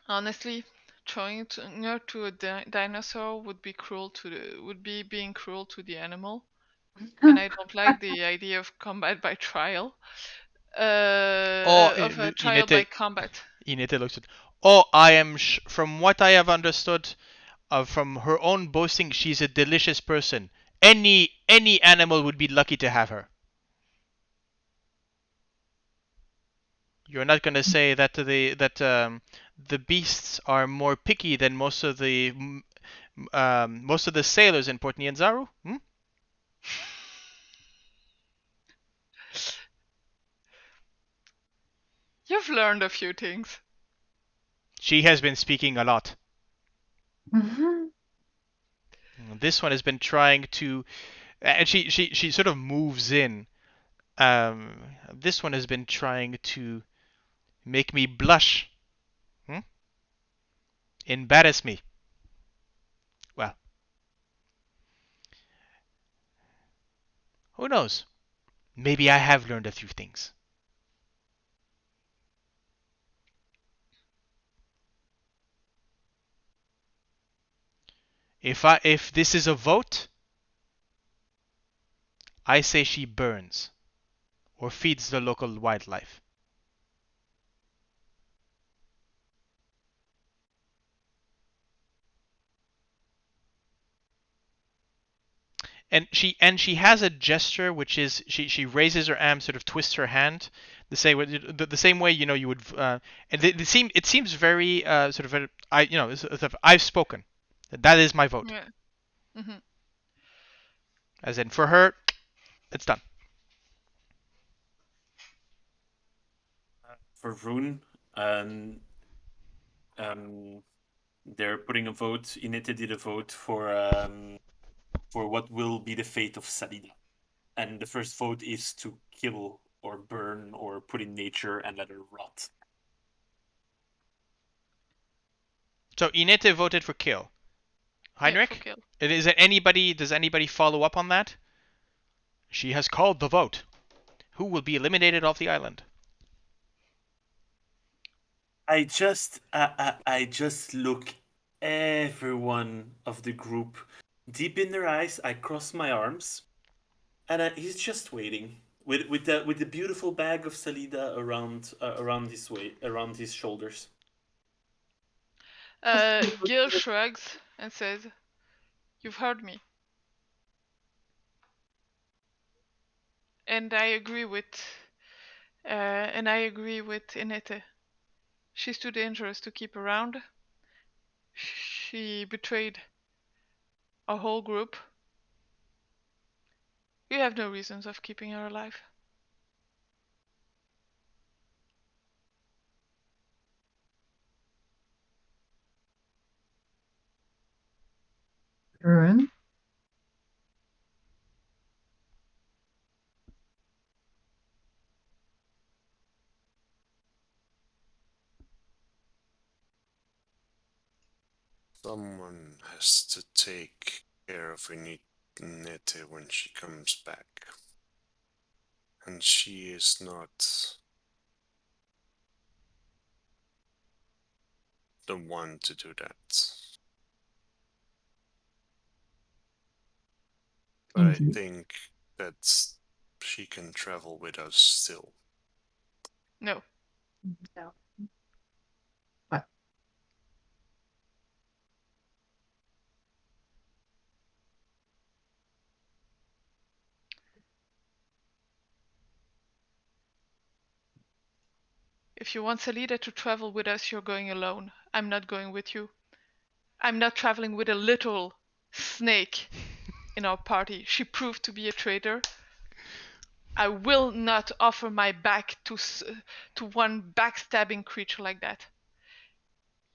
Honestly, throwing her to a dinosaur would be being cruel to the animal, and I don't like the idea of combat by trial. Of a trial by combat. Inete looks at. Oh, I am from what I have understood, from her own boasting, she's a delicious person. Any animal would be lucky to have her. You're not going to say that the beasts are more picky than most of the sailors in Port Nyanzaru? Hmm? You've learned a few things. She has been speaking a lot. Mm-hmm. This one has been trying to And she sort of moves in. This one has been trying to make me blush. Embarrass me. Well, who knows? Maybe I have learned a few things. If this is a vote, I say she burns or feeds the local wildlife. And she has a gesture which is she raises her arm, sort of twists her hand, the same way you would. And it seems very sort of I've spoken. That is my vote. Yeah. Mm-hmm. As in, for her, it's done. For Vroon, they're putting a vote. Inete did a vote for what will be the fate of Salida, and the first vote is to kill or burn or put in nature and let her rot. So Inete voted for kill. Heinrich? Yeah, for kill. Does anybody follow up on that? She has called the vote. Who will be eliminated off the island? I just look everyone of the group deep in their eyes. I cross my arms, and he's just waiting with the beautiful bag of Salida around his shoulders. Gale shrugs and says, "You've heard me." And I agree with Inete. She's too dangerous to keep around. She betrayed our whole group. We have no reasons of keeping her alive. Vroon? Someone has to take care of Inete when she comes back. And she is not the one to do that. But I think that she can travel with us still. No. No. What? If you want Salida to travel with us, you're going alone. I'm not going with you. I'm not traveling with a little snake in our party. She proved to be a traitor. I will not offer my back to one backstabbing creature like that.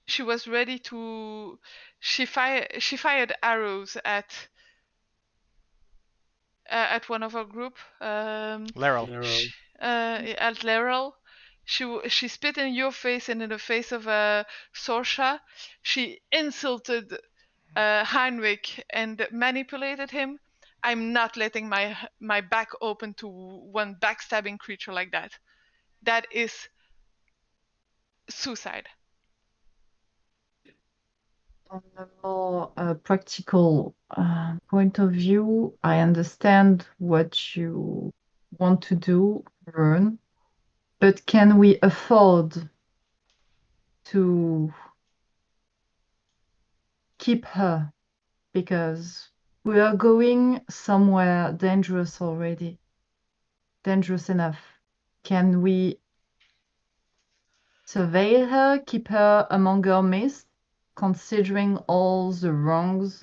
She was ready to. She fired arrows at one of our group. Laryl. At Laryl. She spit in your face and in the face of Sorsha. She insulted Heinrich and manipulated him. I'm not letting my back open to one backstabbing creature like that. That is suicide. On a more practical point of view, I understand what you want to do, Vern, but can we afford to keep her? Because we are going somewhere dangerous already. Dangerous enough. Can we surveil her, keep her among our midst, considering all the wrongs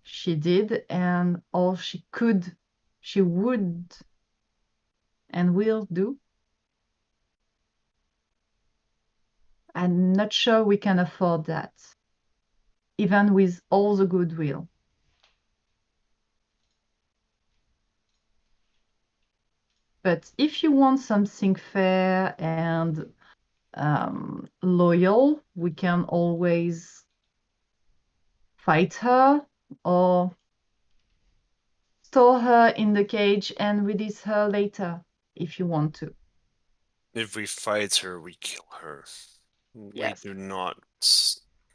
she did and all she would and will do? I'm not sure we can afford that, even with all the goodwill. But if you want something fair and loyal, we can always fight her or store her in the cage and release her later if you want to. If we fight her, we kill her. Yes. We do not.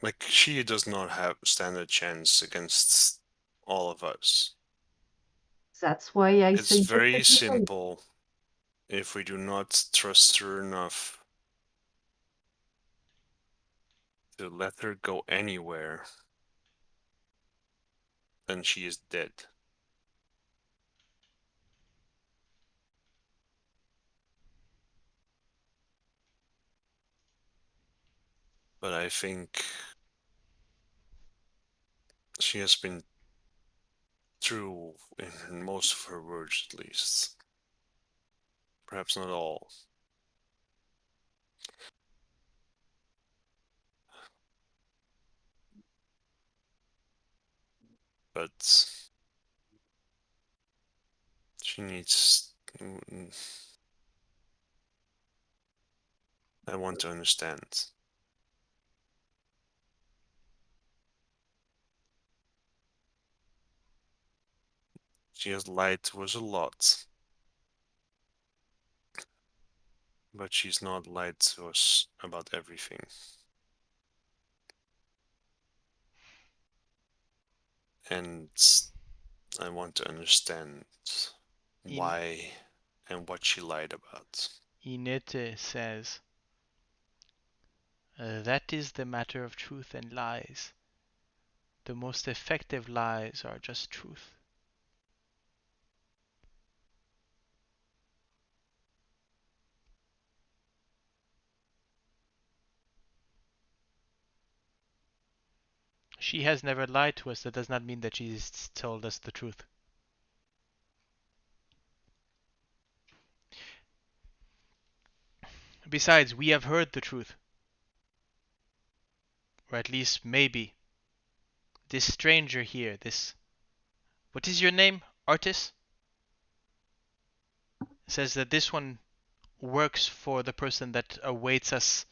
Like, she does not stand a chance against all of us. That's why I It's very suggested you. simple. If we do not trust her enough to let her go anywhere, then she is dead. But I think she has been true in most of her words, at least. Perhaps not all. But she needs. I want to understand. She has lied to us a lot. But she's not lied to us about everything. And I want to understand why and what she lied about. Inete says, that is the matter of truth and lies. The most effective lies are just truth. She has never lied to us. That does not mean that she's told us the truth. Besides, we have heard the truth. Or at least maybe. This stranger here, this... What is your name, artist? Says that this one works for the person that awaits us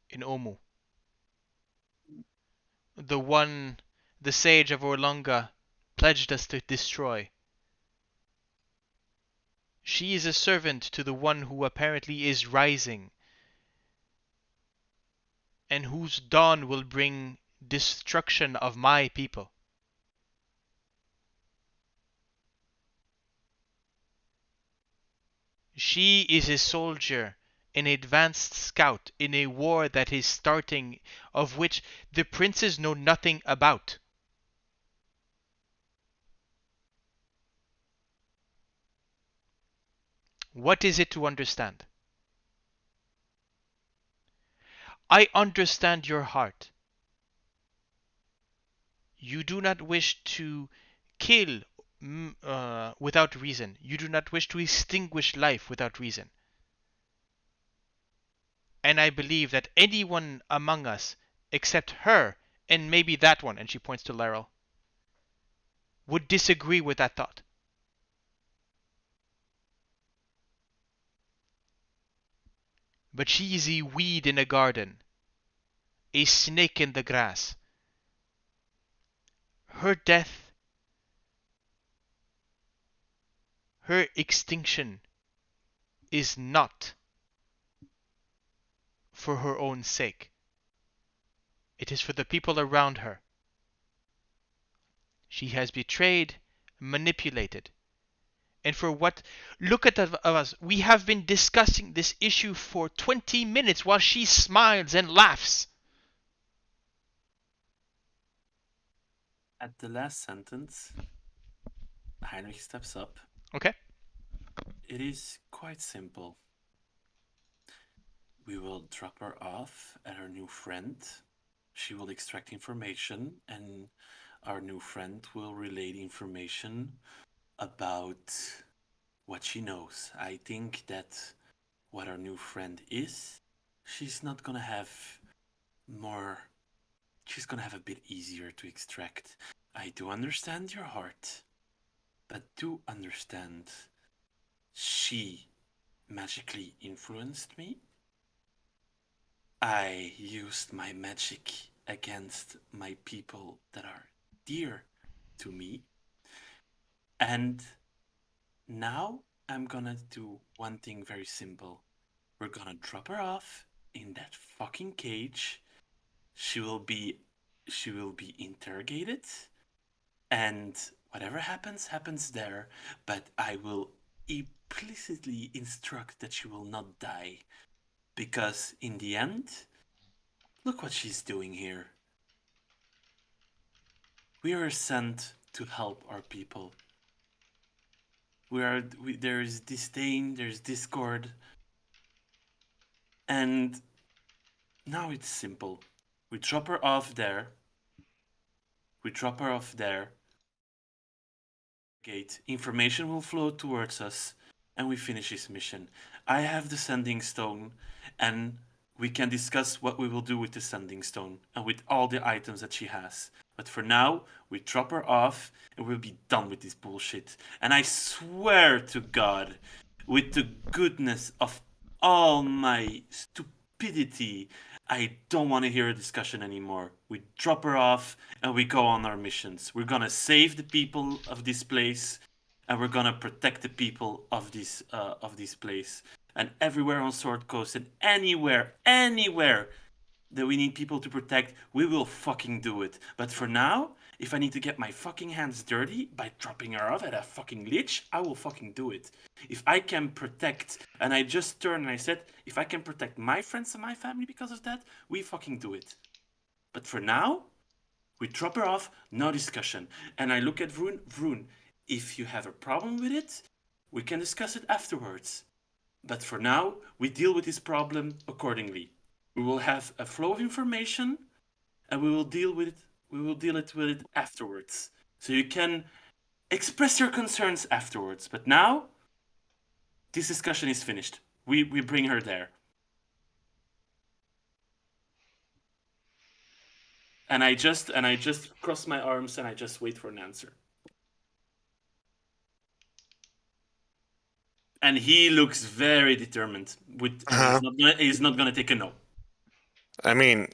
in Omu. The one the sage of Orlunga pledged us to destroy. She is a servant to the one who apparently is rising, and whose dawn will bring destruction of my people. She is a soldier, an advanced scout in a war that is starting, of which the princes know nothing about. What is it to understand? I understand your heart. You do not wish to kill without reason. You do not wish to extinguish life without reason. And I believe that anyone among us, except her, and maybe that one, and she points to Laryl, would disagree with that thought. But she is a weed in a garden, a snake in the grass. Her death, her extinction, is not for her own sake. It is for the people around her. She has betrayed, manipulated. And for what? Look at us. We have been discussing this issue for 20 minutes while she smiles and laughs. At the last sentence, Heinrich steps up. Okay. It is quite simple. We will drop her off at her new friend. She will extract information, and our new friend will relay the information about what she knows. I think that what our new friend is, she's not gonna have more. She's gonna have a bit easier to extract. I do understand your heart, but do understand she magically influenced me. I used my magic against my people that are dear to me. And now I'm gonna do one thing very simple. We're gonna drop her off in that fucking cage. She will be interrogated, and whatever happens there, but I will implicitly instruct that she will not die. Because in the end, look what she's doing here. We are sent to help our people. There is disdain, there's discord, and now it's simple. We drop her off there. Gate. Information will flow towards us, and we finish this mission. I have the sending stone, and we can discuss what we will do with the sending stone and with all the items that she has. But for now, we drop her off, and we'll be done with this bullshit. And I swear to God, with the goodness of all my stupidity, I don't want to hear a discussion anymore. We drop her off and we go on our missions. We're gonna save the people of this place, and we're gonna protect the people of this place. And everywhere on Sword Coast and anywhere that we need people to protect, we will fucking do it. But for now, if I need to get my fucking hands dirty by dropping her off at a fucking lich, I will fucking do it. If I can protect, and I just turned and I said, if I can protect my friends and my family because of that, we fucking do it. But for now, we drop her off, no discussion. And I look at Vroon, if you have a problem with it, we can discuss it afterwards. But for now, we deal with this problem accordingly. We will have a flow of information, and we will deal with it afterwards. So you can express your concerns afterwards. But now, this discussion is finished. We bring her there. And I just cross my arms and I just wait for an answer. And he looks very determined. He's not gonna take a no. I mean,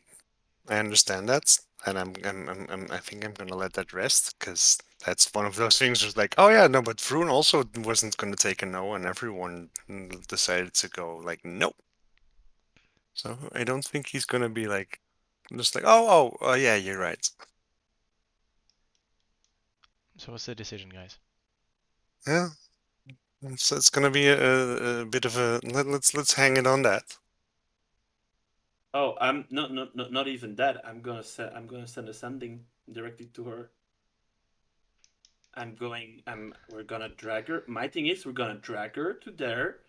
I understand that, and I think I'm gonna let that rest, because that's one of those things. Was like, oh yeah, no, but Vroon also wasn't gonna take a no, and everyone decided to go like nope. So I don't think he's gonna be like, just like, oh yeah, you're right. So what's the decision, guys? Yeah, it's gonna be a bit of a let's hang it on that. Oh, I'm not even that. I'm gonna send a sending directly to her. We're gonna drag her. My thing is, we're gonna drag her to there.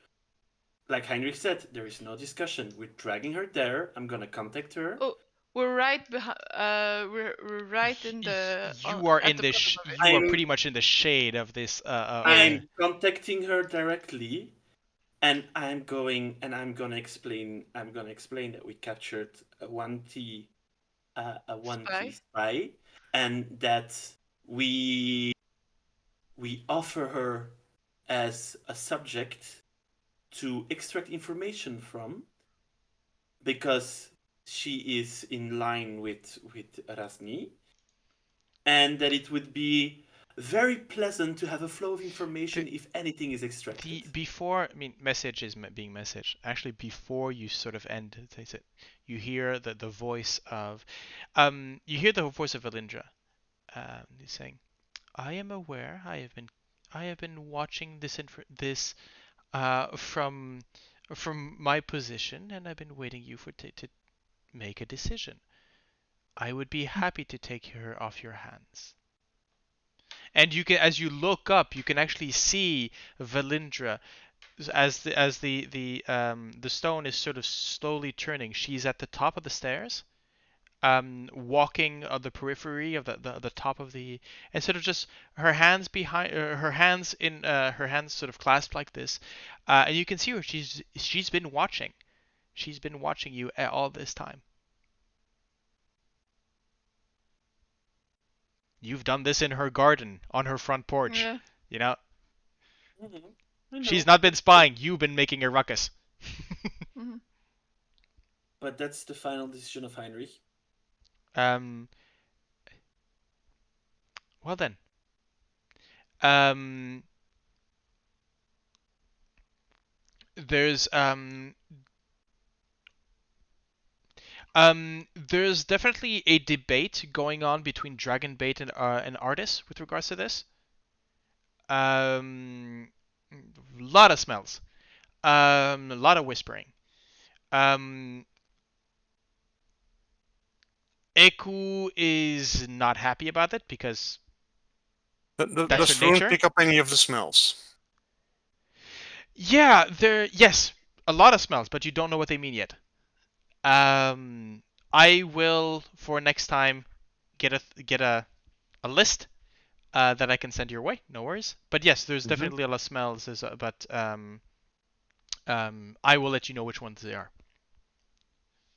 Like Heinrich said, there is no discussion. We're dragging her there. I'm gonna contact her. Oh, we're right behind. We're right in the. You are at in the the bottom of it. you are pretty much in the shade of this. I'm contacting her directly, and I'm gonna explain. I'm gonna explain that we captured a 1T spy, and that we offer her as a subject to extract information from, because she is in line with Rasni, and that it would be very pleasant to have a flow of information if anything is extracted. Message is being messaged. Actually, before you sort of end, you hear the voice of, Valindra. He's saying, "I am aware. I have been watching this from my position, and I've been waiting you to make a decision. I would be happy to take her off your hands." And you can, as you look up, you can actually see Valindra as the stone is sort of slowly turning. She's at the top of the stairs, walking on the periphery of the top of the, and sort of just her hands behind her hands in her hands sort of clasped like this, and you can see her. She's been watching. She's been watching you all this time. You've done this in her garden on her front porch. Yeah. You know. Mm-hmm. She's not been spying. You've been making a ruckus. Mhm. But that's the final decision of Heinrich. Well then. There's there's definitely a debate going on between Dragonbait and Artis with regards to this. Lot of smells. A lot of whispering. Eku is not happy about it because that's Does her Vroon nature. pick up any of the smells? Yeah, yes, a lot of smells, but you don't know what they mean yet. I will for next time get a list that I can send your way. No worries. But yes, there's definitely a lot of smells. But I will let you know which ones they are.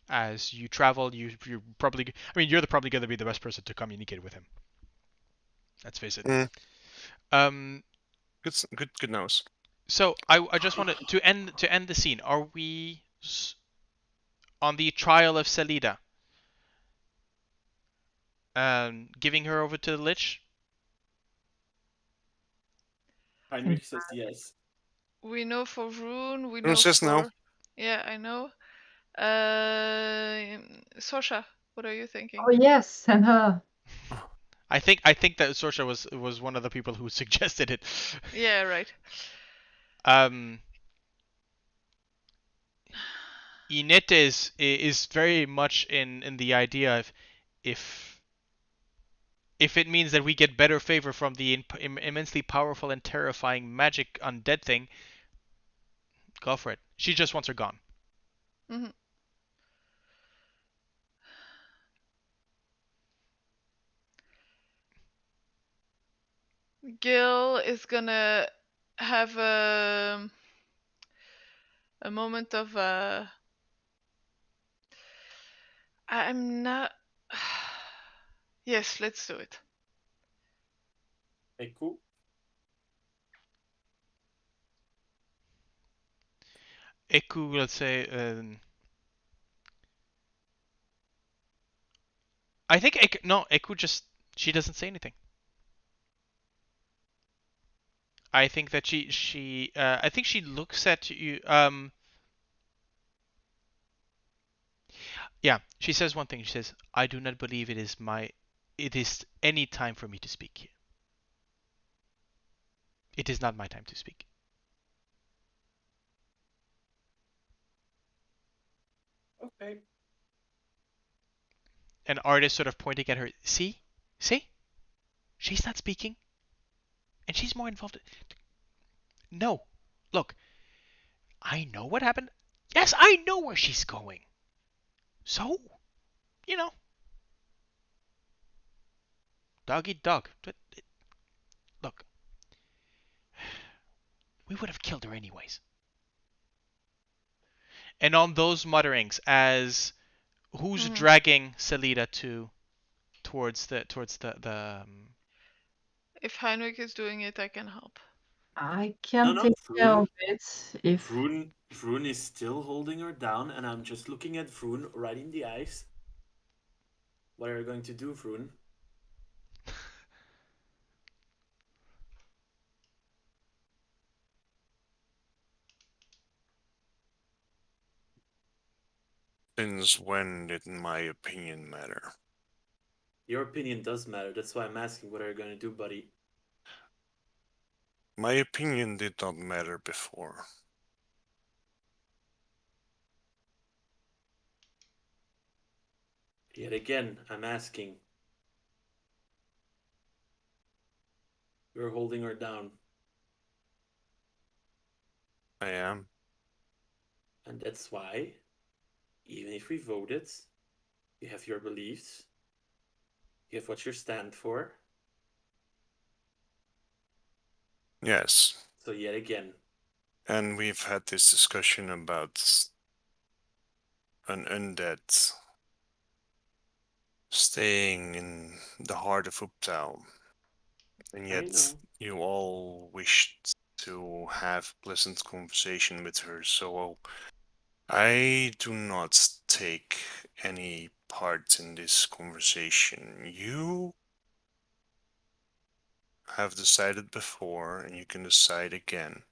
As you travel, you're probably. I mean, you're probably going to be the best person to communicate with him. Let's face it. Good nose. So I just wanted to end the scene. Are we on the trial of Selida? Giving her over to the Lich? Heinrich says yes. We know for Vroon, we Vroon know says for... no. Yeah, I know. Sorsha, what are you thinking? Oh yes, send her. I think that Sorsha was one of the people who suggested it. Yeah, right. Inette is very much in the idea of if it means that we get better favor from the immensely powerful and terrifying magic undead thing, go for it. She just wants her gone. Mm-hmm. Gale is gonna have a moment of I'm not... Yes, let's do it. Eku. Eku, let's say. I think Eku just, she doesn't say anything. I think that I think she looks at you. Yeah, she says one thing. She says, "I do not believe it is any time for me to speak here. It is not my time to speak." Okay. An artist sort of pointing at her. See, she's not speaking, and she's more involved. No, look, I know what happened. Yes, I know where she's going. So, you know, dog eat dog. Look, we would have killed her anyways. And on those mutterings, as who's dragging Selida towards the If Heinrich is doing it, I can help. I can No, take care of Vroon. it if Vroon is still holding her down, and I'm just looking at Vroon right in the eyes. What are you going to do, Vroon? Since when did my opinion matter? Your opinion does matter. That's why I'm asking, what are you going to do, buddy? My opinion did not matter before. Yet again, I'm asking. You're holding her down. I am. And that's why, even if we voted, you have your beliefs, you have what you stand for. Yes. So yet again. And we've had this discussion about an undead staying in the heart of Uptown. And yet you all wished to have pleasant conversation with her, so I do not take any part in this conversation. You have decided before, and you can decide again.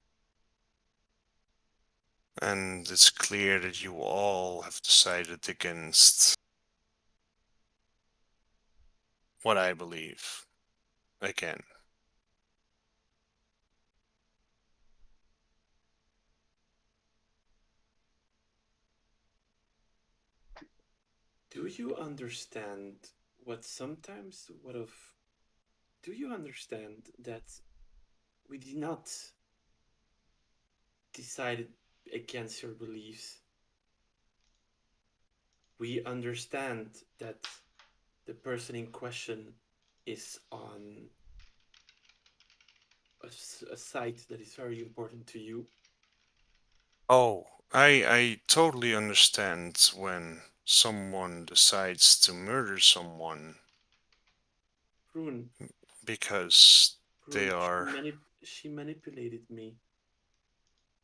And it's clear that you all have decided against what I believe. Again. Do you understand what sometimes would have... Do you understand that we did not decide against your beliefs? We understand that the person in question is on a site that is very important to you. Oh, I totally understand when someone decides to murder someone Vroon, because they Vroon, are... she manipulated me.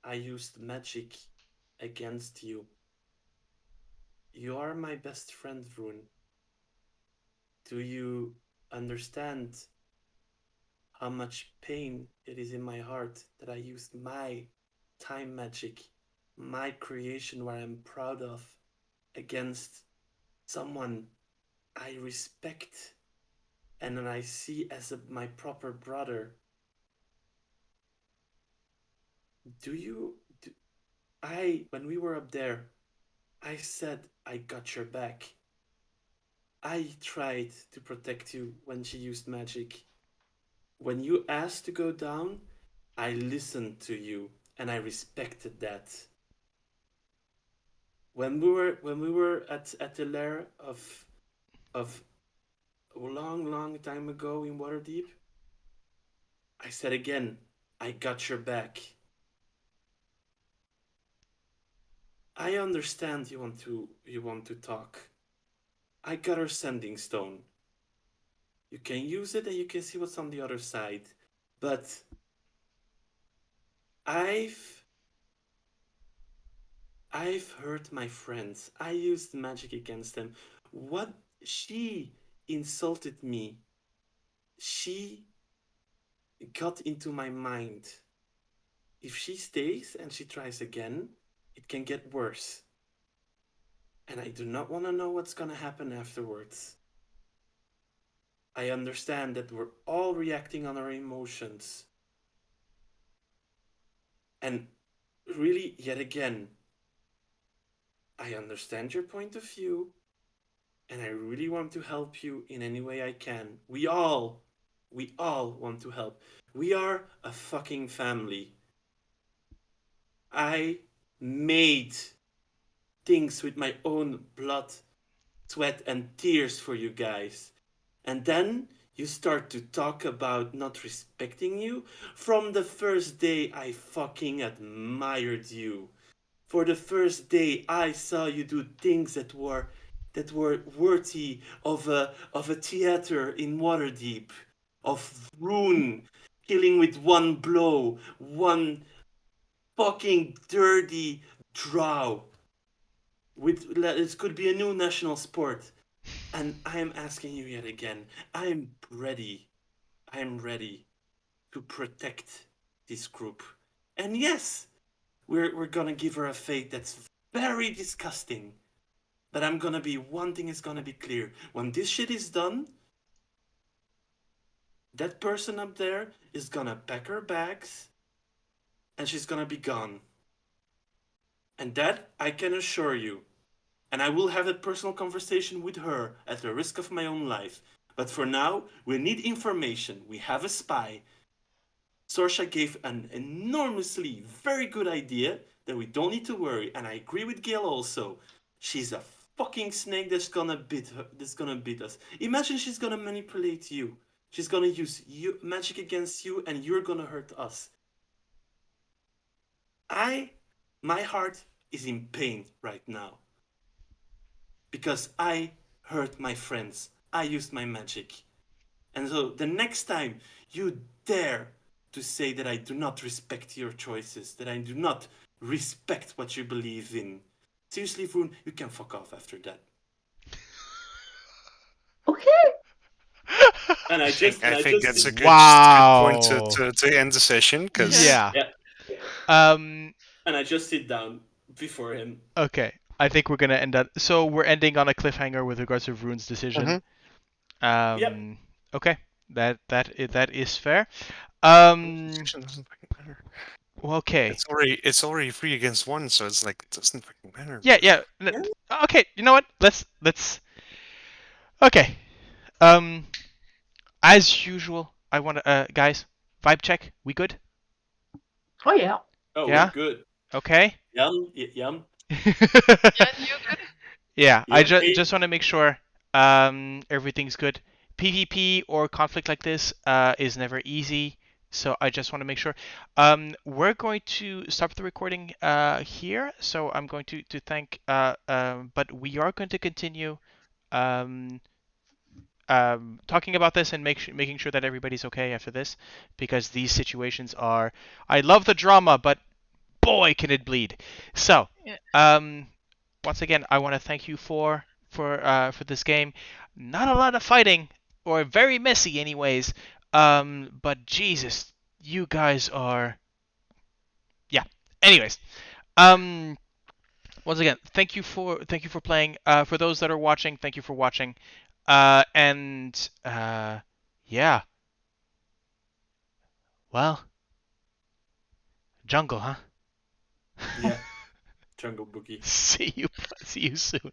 I used magic against you. You are my best friend, Vroon. Do you understand how much pain it is in my heart that I used my time magic, my creation where I'm proud of, against someone I respect and that I see as my proper brother? When we were up there, I said I got your back. I tried to protect you when she used magic. When you asked to go down, I listened to you and I respected that. When we were at the lair of a long time ago in Waterdeep, I said again, I got your back. I understand you want to talk. I got our sending stone. You can use it and you can see what's on the other side. But I've hurt my friends. I used magic against them. What? She insulted me. She got into my mind. If she stays and she tries again, it can get worse. And I do not want to know what's going to happen afterwards. I understand that we're all reacting on our emotions. And really, yet again, I understand your point of view, and I really want to help you in any way I can. We all want to help. We are a fucking family. I made things with my own blood, sweat, and tears for you guys. And then you start to talk about not respecting you. From the first day, I fucking admired you. For the first day, I saw you do things that were worthy of a theater in Waterdeep, of Rune killing with one blow, one fucking dirty drow. With it could be a new national sport, and I am asking you yet again. I'm ready. I'm ready to protect this group. And yes, we're gonna give her a fate that's very disgusting. But one thing is gonna be clear. When this shit is done, that person up there is gonna pack her bags and she's gonna be gone. And that I can assure you. And I will have a personal conversation with her at the risk of my own life. But for now, we need information. We have a spy. Sorsha gave an enormously very good idea that we don't need to worry, and I agree with Gale also. She's a fucking snake that's gonna bit us. Imagine she's gonna manipulate you. She's gonna use magic against you, and you're gonna hurt us. My heart is in pain right now. Because I hurt my friends. I used my magic. And so the next time you dare to say that I do not respect your choices, that I do not respect what you believe in. Seriously, Vroon, you can fuck off after that. Okay. And I think that's a good, Wow. good point to end the session, because Yeah. Yeah. And I just sit down before him. Okay. I think we're gonna end up. So we're ending on a cliffhanger with regards to Vroon's decision. Yep. Okay. That is fair. decision doesn't fucking matter. Okay. It's already 3 against 1, so it's like it doesn't fucking matter. Yeah. Okay. You know what? Let's. Okay. As usual, I want to guys, vibe check. We good? Oh yeah. Oh, Yeah? we're good. Okay. Yum. Yeah, you good? Yeah, I Okay. just want to make sure everything's good. PvP or conflict like this is never easy, so I just want to make sure. We're going to stop the recording here, so I'm going to thank, but we are going to continue um, talking about this and making sure that everybody's okay after this, because these situations are. I love the drama, but boy, can it bleed. So, Yeah. once again, I want to thank you for this game. Not a lot of fighting, or very messy, anyways. But Jesus, you guys are. Yeah. Anyways, um, once again, thank you for playing. For those that are watching, thank you for watching. And yeah. Well, jungle, huh? Yeah. Jungle Boogie. See you soon.